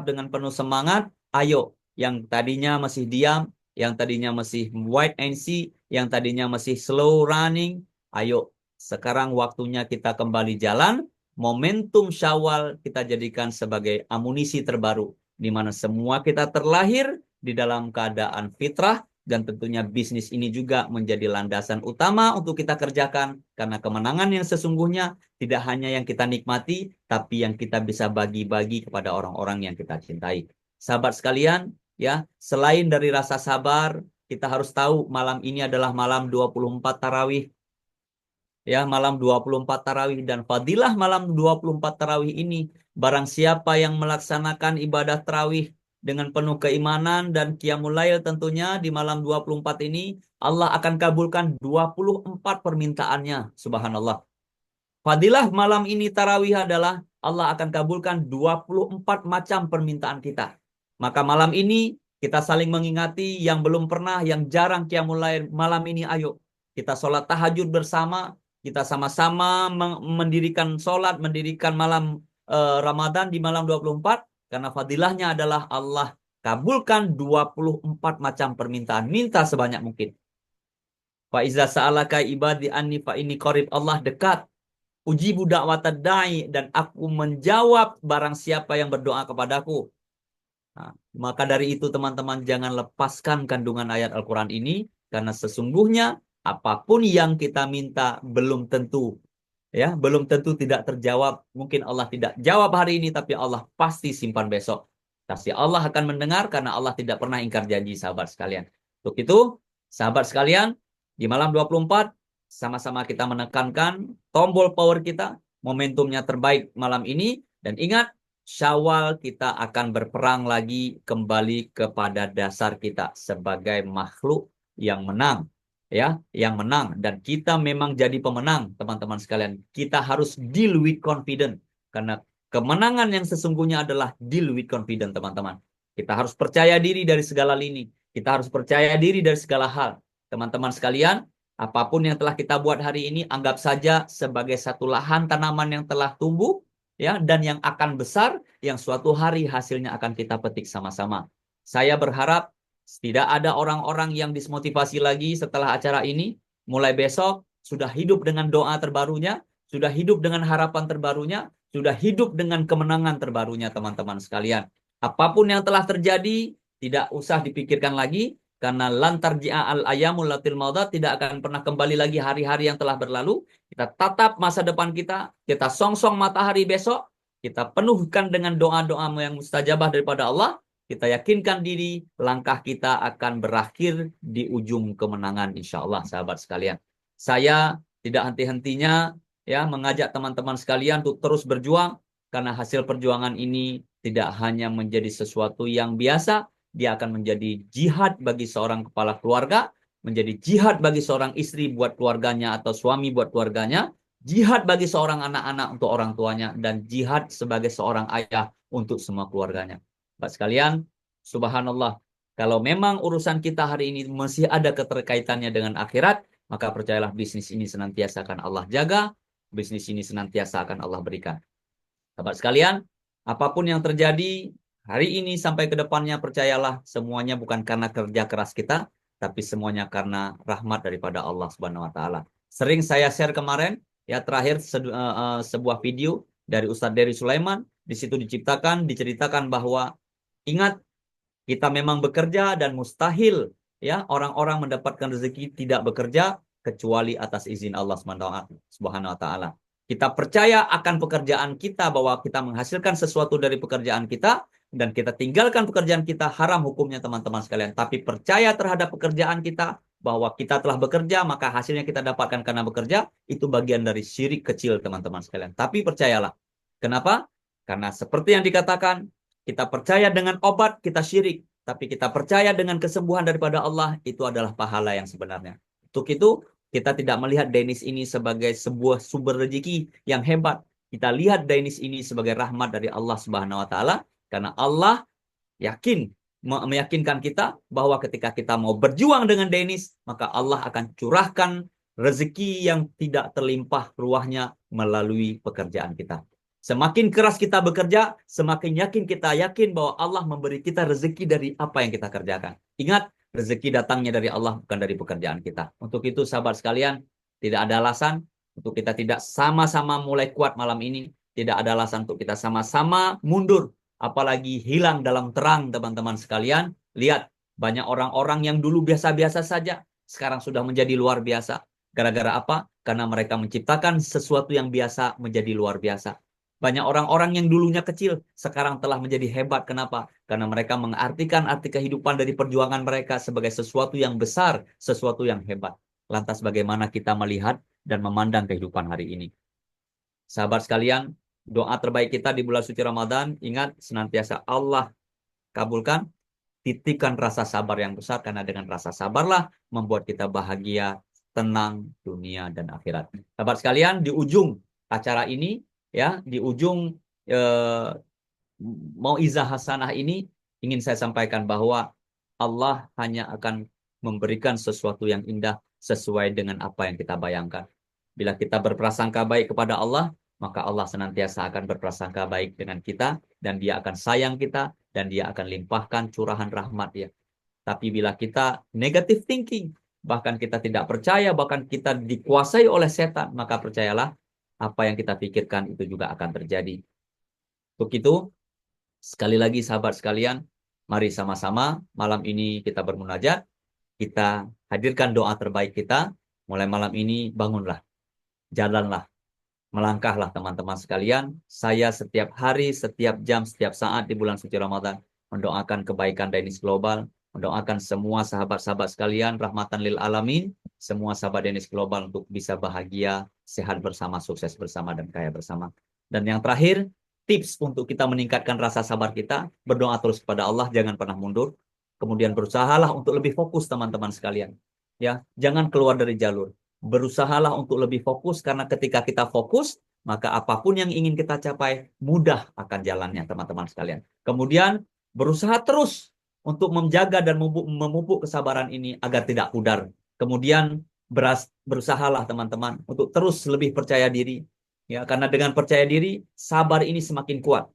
dengan penuh semangat, ayo, yang tadinya masih diam, yang tadinya masih wait and see, yang tadinya masih slow running, ayo, sekarang waktunya kita kembali jalan. Momentum Syawal kita jadikan sebagai amunisi terbaru, di mana semua kita terlahir di dalam keadaan fitrah, dan tentunya bisnis ini juga menjadi landasan utama untuk kita kerjakan, karena kemenangan yang sesungguhnya tidak hanya yang kita nikmati, tapi yang kita bisa bagi-bagi kepada orang-orang yang kita cintai. Sahabat sekalian, ya, selain dari rasa sabar, kita harus tahu malam ini adalah malam 24 tarawih. Ya, malam 24 tarawih, dan fadilah malam 24 tarawih ini, barang siapa yang melaksanakan ibadah tarawih dengan penuh keimanan dan qiyamul lail, tentunya di malam 24 ini Allah akan kabulkan 24 permintaannya. Subhanallah. Fadilah malam ini tarawih adalah Allah akan kabulkan 24 macam permintaan kita. Maka malam ini kita saling mengingati, yang belum pernah, yang jarang qiyamul lail, malam ini ayo kita sholat tahajud bersama. Kita sama-sama mendirikan sholat, mendirikan malam Ramadan di malam 24. Karena fadilahnya adalah Allah kabulkan 24 macam permintaan. Minta sebanyak mungkin. Fa iza sa'alaka ibadi anni fa inni qarib. Allah dekat. Ujibu da'watad da'i, dan aku menjawab barang siapa yang berdoa kepadaku. Nah, maka dari itu teman-teman, jangan lepaskan kandungan ayat Al-Quran ini, karena sesungguhnya apapun yang kita minta belum tentu, ya, belum tentu tidak terjawab. Mungkin Allah tidak jawab hari ini, tapi Allah pasti simpan besok. Pasti Allah akan mendengar, karena Allah tidak pernah ingkar janji, sahabat sekalian. Untuk itu, sahabat sekalian, di malam 24, sama-sama kita menekankan tombol power kita, momentumnya terbaik malam ini, dan ingat, Syawal kita akan berperang lagi kembali kepada dasar kita sebagai makhluk yang menang. Ya, yang menang, dan kita memang jadi pemenang, teman-teman sekalian. Kita harus deal with confident, karena kemenangan yang sesungguhnya adalah deal with confident, teman-teman. Kita harus percaya diri dari segala lini, kita harus percaya diri dari segala hal. Teman-teman sekalian, apapun yang telah kita buat hari ini, anggap saja sebagai satu lahan tanaman yang telah tumbuh, ya, dan yang akan besar, yang suatu hari hasilnya akan kita petik sama-sama. Saya berharap tidak ada orang-orang yang dismotivasi lagi setelah acara ini. Mulai besok sudah hidup dengan doa terbarunya, sudah hidup dengan harapan terbarunya, sudah hidup dengan kemenangan terbarunya teman-teman sekalian. Apapun yang telah terjadi, tidak usah dipikirkan lagi, karena lantar al ayamul latil maudat, tidak akan pernah kembali lagi hari-hari yang telah berlalu. Kita tatap masa depan kita songsong matahari besok, kita penuhkan dengan doa-doa yang mustajabah daripada Allah, kita yakinkan diri, langkah kita akan berakhir di ujung kemenangan insya Allah, sahabat sekalian. Saya tidak henti-hentinya ya mengajak teman-teman sekalian untuk terus berjuang, karena hasil perjuangan ini tidak hanya menjadi sesuatu yang biasa, dia akan menjadi jihad bagi seorang kepala keluarga, menjadi jihad bagi seorang istri buat keluarganya atau suami buat keluarganya, jihad bagi seorang anak-anak untuk orang tuanya, dan jihad sebagai seorang ayah untuk semua keluarganya. Bapak sekalian, subhanallah, kalau memang urusan kita hari ini masih ada keterkaitannya dengan akhirat, maka percayalah bisnis ini senantiasa akan Allah jaga, bisnis ini senantiasa akan Allah berikan. Sahabat sekalian, apapun yang terjadi hari ini sampai ke depannya, percayalah semuanya bukan karena kerja keras kita, tapi semuanya karena rahmat daripada Allah Subhanahu wa taala. Sering saya share kemarin, ya terakhir sebuah video dari Ustadz Dery Sulaiman, di situ diceritakan bahwa ingat, kita memang bekerja dan mustahil ya orang-orang mendapatkan rezeki tidak bekerja kecuali atas izin Allah Subhanahu wa taala. Kita percaya akan pekerjaan kita, bahwa kita menghasilkan sesuatu dari pekerjaan kita, dan kita tinggalkan pekerjaan kita, haram hukumnya teman-teman sekalian. Tapi percaya terhadap pekerjaan kita, bahwa kita telah bekerja, maka hasilnya kita dapatkan karena bekerja, itu bagian dari syirik kecil teman-teman sekalian. Tapi percayalah. Kenapa? Karena seperti yang dikatakan, kita percaya dengan obat, kita syirik. Tapi kita percaya dengan kesembuhan daripada Allah, itu adalah pahala yang sebenarnya. Untuk itu, kita tidak melihat Dennis ini sebagai sebuah sumber rezeki yang hebat. Kita lihat Dennis ini sebagai rahmat dari Allah Subhanahu wa taala, karena Allah meyakinkan kita bahwa ketika kita mau berjuang dengan Dennis, maka Allah akan curahkan rezeki yang tidak terlimpah ruahnya melalui pekerjaan kita. Semakin keras kita bekerja, semakin kita yakin bahwa Allah memberi kita rezeki dari apa yang kita kerjakan. Ingat, rezeki datangnya dari Allah, bukan dari pekerjaan kita. Untuk itu, sahabat sekalian, tidak ada alasan untuk kita tidak sama-sama mulai kuat malam ini. Tidak ada alasan untuk kita sama-sama mundur, apalagi hilang dalam terang, teman-teman sekalian. Lihat, banyak orang-orang yang dulu biasa-biasa saja, sekarang sudah menjadi luar biasa. Gara-gara apa? Karena mereka menciptakan sesuatu yang biasa menjadi luar biasa. Banyak orang-orang yang dulunya kecil, sekarang telah menjadi hebat. Kenapa? Karena mereka mengartikan arti kehidupan dari perjuangan mereka sebagai sesuatu yang besar, sesuatu yang hebat. Lantas bagaimana kita melihat dan memandang kehidupan hari ini? Sahabat sekalian, doa terbaik kita di bulan suci Ramadan, ingat, senantiasa Allah kabulkan. Titipkan rasa sabar yang besar, karena dengan rasa sabarlah membuat kita bahagia, tenang, dunia dan akhirat. Sahabat sekalian, di ujung acara ini, ya, di ujung Mau'izah Hasanah ini, ingin saya sampaikan bahwa Allah hanya akan memberikan sesuatu yang indah sesuai dengan apa yang kita bayangkan. Bila kita berprasangka baik kepada Allah, maka Allah senantiasa akan berprasangka baik dengan kita, dan Dia akan sayang kita, dan Dia akan limpahkan curahan rahmat ya. Tapi bila kita negative thinking, bahkan kita tidak percaya, bahkan kita dikuasai oleh setan, maka percayalah, apa yang kita pikirkan itu juga akan terjadi. Untuk itu, sekali lagi sahabat sekalian, mari sama-sama malam ini kita bermunajat, kita hadirkan doa terbaik kita. Mulai malam ini bangunlah, jalanlah, melangkahlah teman-teman sekalian. Saya setiap hari, setiap jam, setiap saat di bulan suci Ramadan mendoakan kebaikan Dennis Global, mendoakan semua sahabat-sahabat sekalian rahmatan lil alamin, semua sahabat Dennis Global untuk bisa bahagia, sehat bersama, sukses bersama, dan kaya bersama. Dan yang terakhir, tips untuk kita meningkatkan rasa sabar kita, berdoa terus kepada Allah, jangan pernah mundur. Kemudian berusahalah untuk lebih fokus teman-teman sekalian. Ya, jangan keluar dari jalur. Berusahalah untuk lebih fokus, karena ketika kita fokus, maka apapun yang ingin kita capai mudah akan jalannya teman-teman sekalian. Kemudian berusaha terus untuk menjaga dan memupuk kesabaran ini agar tidak pudar. Kemudian berusahalah teman-teman untuk terus lebih percaya diri. Ya, karena dengan percaya diri, sabar ini semakin kuat.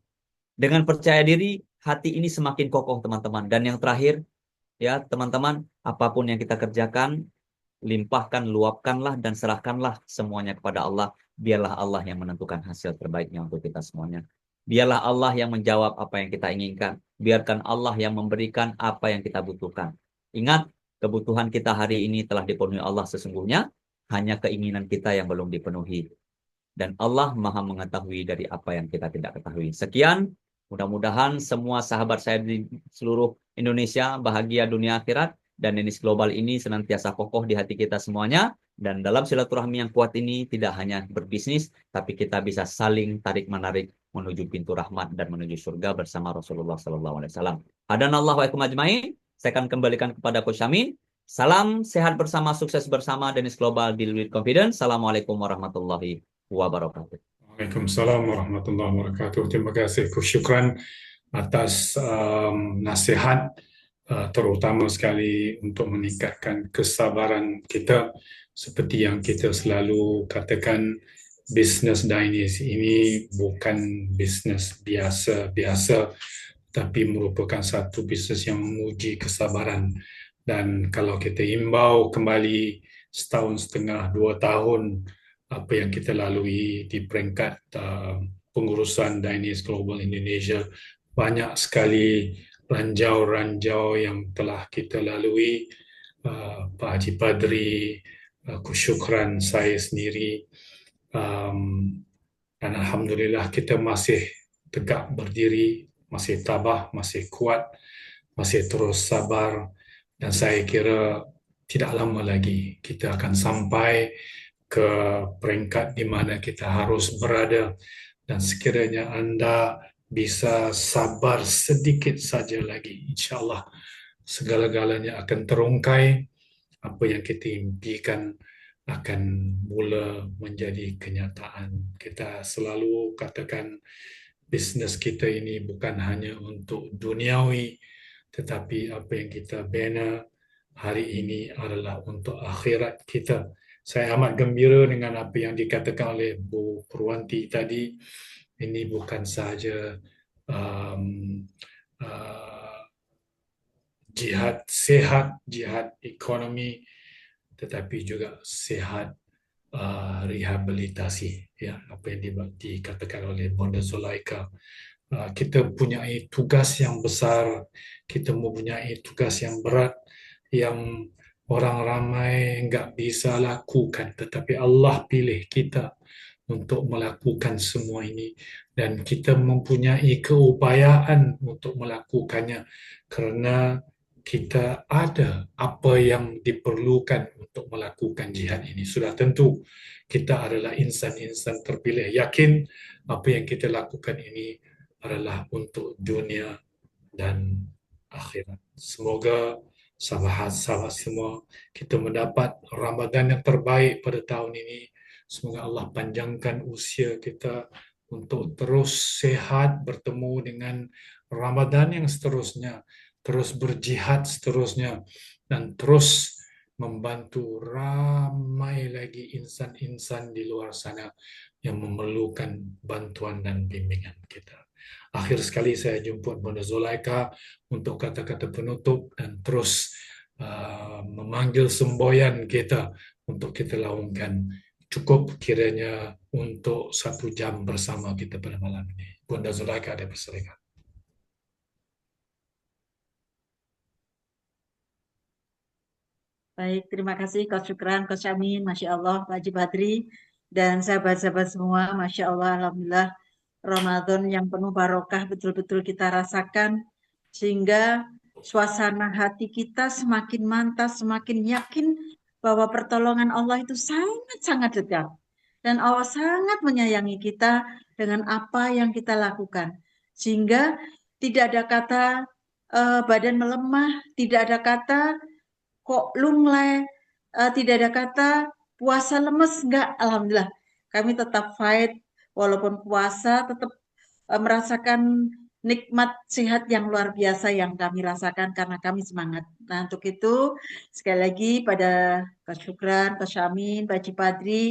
Dengan percaya diri, hati ini semakin kokoh teman-teman. Dan yang terakhir, ya teman-teman, apapun yang kita kerjakan, limpahkan, luapkanlah dan serahkanlah semuanya kepada Allah. Biarlah Allah yang menentukan hasil terbaiknya untuk kita semuanya. Biarlah Allah yang menjawab apa yang kita inginkan. Biarkan Allah yang memberikan apa yang kita butuhkan. Ingat, kebutuhan kita hari ini telah dipenuhi Allah sesungguhnya. Hanya keinginan kita yang belum dipenuhi. Dan Allah Maha mengetahui dari apa yang kita tidak ketahui. Sekian, mudah-mudahan semua sahabat saya di seluruh Indonesia bahagia dunia akhirat, dan Nenis Global ini senantiasa kokoh di hati kita semuanya. Dan dalam silaturahmi yang kuat ini tidak hanya berbisnis, tapi kita bisa saling tarik-menarik menuju pintu rahmat dan menuju surga bersama Rasulullah SAW. Hadanallahu wa ikum ajmain. Saya akan kembalikan kepada Coach Amin. Salam sehat bersama, sukses bersama Nenis Global Deal with Confidence. Assalamualaikum warahmatullahi wabarakatuh. Waalaikumsalam warahmatullahi wabarakatuh. Terima kasih. Syukran atas nasihat, terutama sekali untuk meningkatkan kesabaran kita. Seperti yang kita selalu katakan, bisnes Dainis ini bukan bisnes biasa-biasa, tapi merupakan satu bisnes yang menguji kesabaran. Dan kalau kita imbau kembali setahun setengah, 2 tahun, apa yang kita lalui di peringkat pengurusan Dainis Global Indonesia, banyak sekali ranjau-ranjau yang telah kita lalui. Pak Haji Padri, kesyukran saya sendiri, dan Alhamdulillah kita masih tegak berdiri, masih tabah, masih kuat, masih terus sabar, dan saya kira tidak lama lagi kita akan sampai ke peringkat di mana kita harus berada. Dan sekiranya anda bisa sabar sedikit saja lagi, insya-Allah segala-galanya akan terungkai. Apa yang kita impikan akan mula menjadi kenyataan. Kita selalu katakan bisnes kita ini bukan hanya untuk duniawi, tetapi apa yang kita bina hari ini adalah untuk akhirat kita. Saya amat gembira dengan apa yang dikatakan oleh Bu Purwanti tadi. Ini bukan sahaja jihad sehat, jihad ekonomi, tetapi juga sehat rehabilitasi. Ya, apa yang dikatakan oleh Bonda Zulaika. Kita mempunyai tugas yang besar, kita mempunyai tugas yang berat, yang orang ramai enggak bisa lakukan, tetapi Allah pilih kita untuk melakukan semua ini, dan kita mempunyai keupayaan untuk melakukannya kerana kita ada apa yang diperlukan untuk melakukan jihad ini. Sudah tentu kita adalah insan-insan terpilih, yakin apa yang kita lakukan ini adalah untuk dunia dan akhirat. Semoga sahabat-sahabat semua kita mendapat Ramadan yang terbaik pada tahun ini. Semoga Allah panjangkan usia kita untuk terus sehat, bertemu dengan Ramadan yang seterusnya, terus berjihad seterusnya, dan terus membantu ramai lagi insan-insan di luar sana yang memerlukan bantuan dan bimbingan kita. Akhir sekali saya jemput Bonda Zulaika untuk kata-kata penutup dan terus memanggil semboyan kita untuk kita laungkan. Cukup kiranya untuk 1 jam bersama kita pada malam ini. Bonda Zulaika ada persilakan. Baik, terima kasih Coach Syukran, Coach Amin, Masya Allah, Pak Haji Badri, dan sahabat-sahabat semua, Masya Allah, Alhamdulillah, Ramadan yang penuh barokah betul-betul kita rasakan, sehingga suasana hati kita semakin mantap, semakin yakin bahwa pertolongan Allah itu sangat-sangat dekat. Dan Allah sangat menyayangi kita dengan apa yang kita lakukan. Sehingga tidak ada kata badan melemah, tidak ada kata kok lunglai, tidak ada kata puasa lemes, enggak. Alhamdulillah kami tetap fight walaupun puasa, tetap merasakan nikmat sehat yang luar biasa yang kami rasakan karena kami semangat. Nah, untuk itu sekali lagi pada Coach Syukran, Coach Amin, Pak Haji Padri,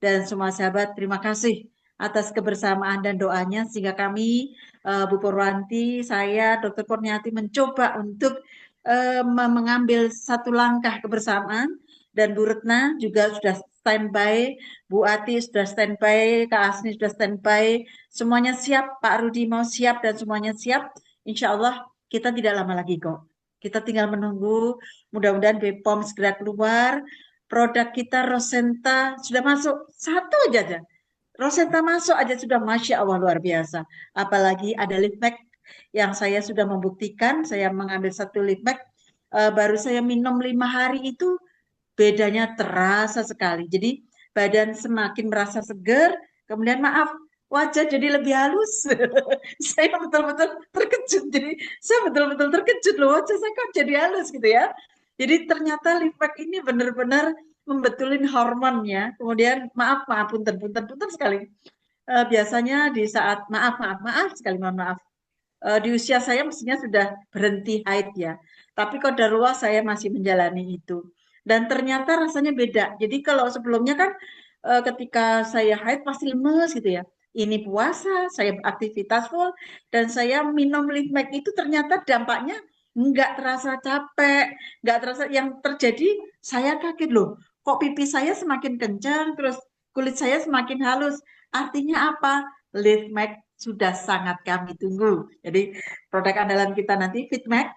dan semua sahabat, terima kasih atas kebersamaan dan doanya sehingga kami, Bu Purwanti, saya, Dr. Kurniati mencoba untuk mengambil satu langkah kebersamaan Dan Bu Retna juga sudah standby, Bu Ati sudah standby, Kak Asni sudah standby, semuanya siap, Pak Rudi mau siap dan semuanya siap. Insya Allah kita tidak lama lagi kok. Kita tinggal menunggu, mudah-mudahan BPOM segera keluar. Produk kita Rosenta sudah masuk satu aja. Rosenta masuk aja sudah Masya Allah luar biasa. Apalagi ada Livmax yang saya sudah membuktikan, saya mengambil satu Livmax, baru saya minum 5 hari itu bedanya terasa sekali. Jadi badan semakin merasa segar, kemudian maaf, wajah jadi lebih halus. Saya betul-betul terkejut. Jadi saya betul-betul terkejut loh, wajah saya kok jadi halus gitu ya. Jadi ternyata Livmax ini benar-benar membetulin hormonnya. Kemudian maaf punten sekali. Biasanya di saat maaf sekali, mohon maaf. Di usia saya mestinya sudah berhenti haid ya. Tapi qadarullah saya masih menjalani itu. Dan ternyata rasanya beda. Jadi kalau sebelumnya kan ketika saya haid pasti lemes gitu ya. Ini puasa, saya aktivitas full, dan saya minum Livmax itu ternyata dampaknya nggak terasa capek, nggak terasa. Yang terjadi saya kaget loh, kok pipi saya semakin kencang, terus kulit saya semakin halus. Artinya apa? Livmax sudah sangat kami tunggu. Jadi produk andalan kita nanti Fitmax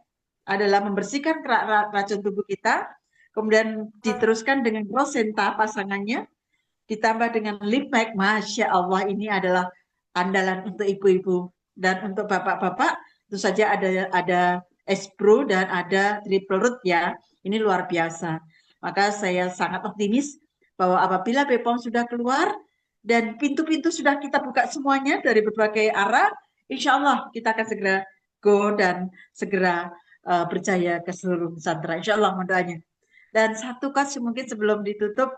adalah membersihkan racun tubuh kita, kemudian diteruskan dengan Rosenta pasangannya, ditambah dengan Livmax. Masya Allah, ini adalah andalan untuk ibu-ibu dan untuk bapak-bapak. Tentu saja ada Espro dan ada Triple Root ya. Ini luar biasa. Maka saya sangat optimis bahwa apabila BPOM sudah keluar dan pintu-pintu sudah kita buka semuanya dari berbagai arah, insya Allah kita akan segera go dan segera berjaya ke seluruh Nusantara. Insya Allah, mohon doanya. Dan satu Coach mungkin sebelum ditutup,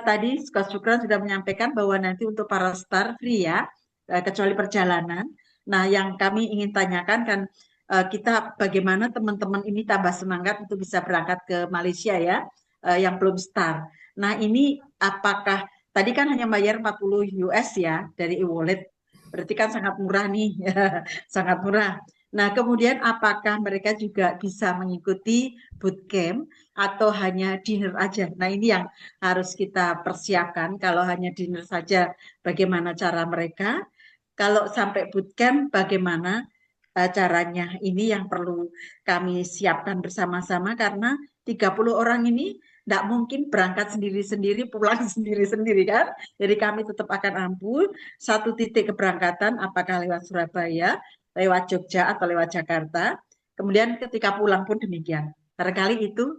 tadi Coach Syukran sudah menyampaikan bahwa nanti untuk para star free ya, kecuali perjalanan. Nah, yang kami ingin tanyakan kan kita bagaimana teman-teman ini tambah semangat untuk bisa berangkat ke Malaysia ya, yang belum star. Nah, ini apakah tadi kan hanya bayar 40 US ya dari e-wallet, berarti kan sangat murah nih, sangat murah. Nah, kemudian apakah mereka juga bisa mengikuti bootcamp atau hanya dinner aja? Nah, ini yang harus kita persiapkan. Kalau hanya dinner saja, bagaimana cara mereka? Kalau sampai bootcamp, bagaimana caranya? Ini yang perlu kami siapkan bersama-sama karena 30 orang ini tidak mungkin berangkat sendiri-sendiri, pulang sendiri-sendiri kan? Jadi kami tetap akan ambil satu titik keberangkatan, apakah lewat Surabaya, lewat Jogja atau lewat Jakarta. Kemudian ketika pulang pun demikian. Barangkali itu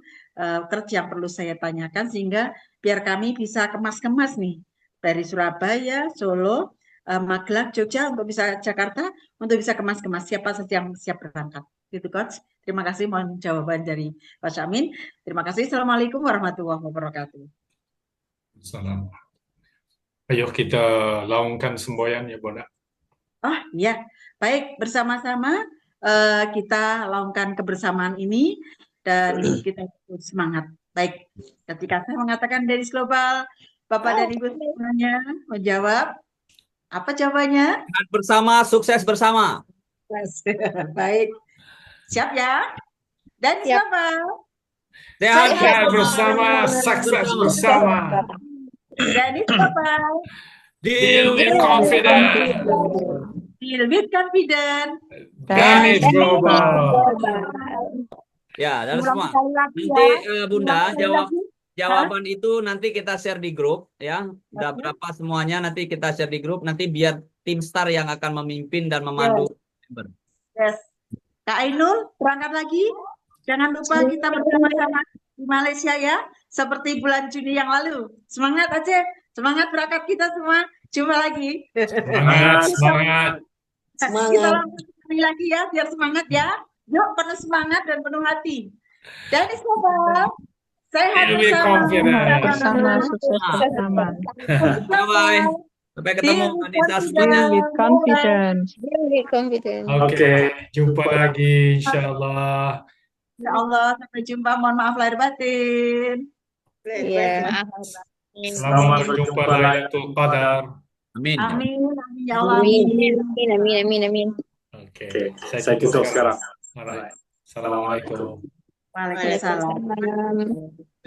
kerja yang perlu saya tanyakan sehingga biar kami bisa kemas-kemas nih dari Surabaya, Solo, Magelang, Jogja untuk bisa Jakarta, untuk bisa kemas-kemas siapa saja yang siap berangkat. Gitu Coach. Terima kasih, mohon jawaban dari Pak Syamin. Terima kasih. Assalamualaikum warahmatullahi wabarakatuh. Salam. Ayo kita laungkan semboyan ya Bona. Oh iya, baik, bersama-sama kita lakukan kebersamaan ini dan kita semangat. Baik, ketika saya mengatakan dari global, Bapak dan Ibu semuanya mau jawab, apa jawabannya? Bersama, sukses bersama. Baik, siap ya? Dan Siap. siapa? Sehat bersama, sukses bersama. Dan siapa? Deal with confidence. Deal with confidence. Ganis Global. Ya, dan Ulang semua. sekali lagi Nanti ya. Bunda Ulang sekali lagi. jawaban itu nanti kita share di grup ya. Udah berapa semuanya nanti kita share di grup. Nanti biar tim star yang akan memimpin dan memandu. Yes. Kak Ainul, berangkat lagi. Jangan lupa kita bersama-sama di Malaysia ya. Seperti bulan Juni yang lalu. Semangat aja. Semangat berangkat kita semua. Jumpa lagi. Semangat, semangat. Kita langsung sekali lagi ya. Biar semangat ya. Yuk, penuh semangat dan penuh hati. Dan Global. Sehat Deal with bersama. confidence. Bersama, sukses bersama. Bye-bye. Sampai ketemu Deal with Anissa confidence. semuanya. With confidence. Very confident. Oke, jumpa lagi insyaallah. Ya Allah, sampai jumpa. Mohon maaf lahir batin. Iya. Selamat jumpa Lailatul Qadar. Amin. Amin. Amin ya Allah. Amin. Amin. Oke, Saya tutup sekarang. Alright. Assalamualaikum. Waalaikumsalam. Waalaikumsalam.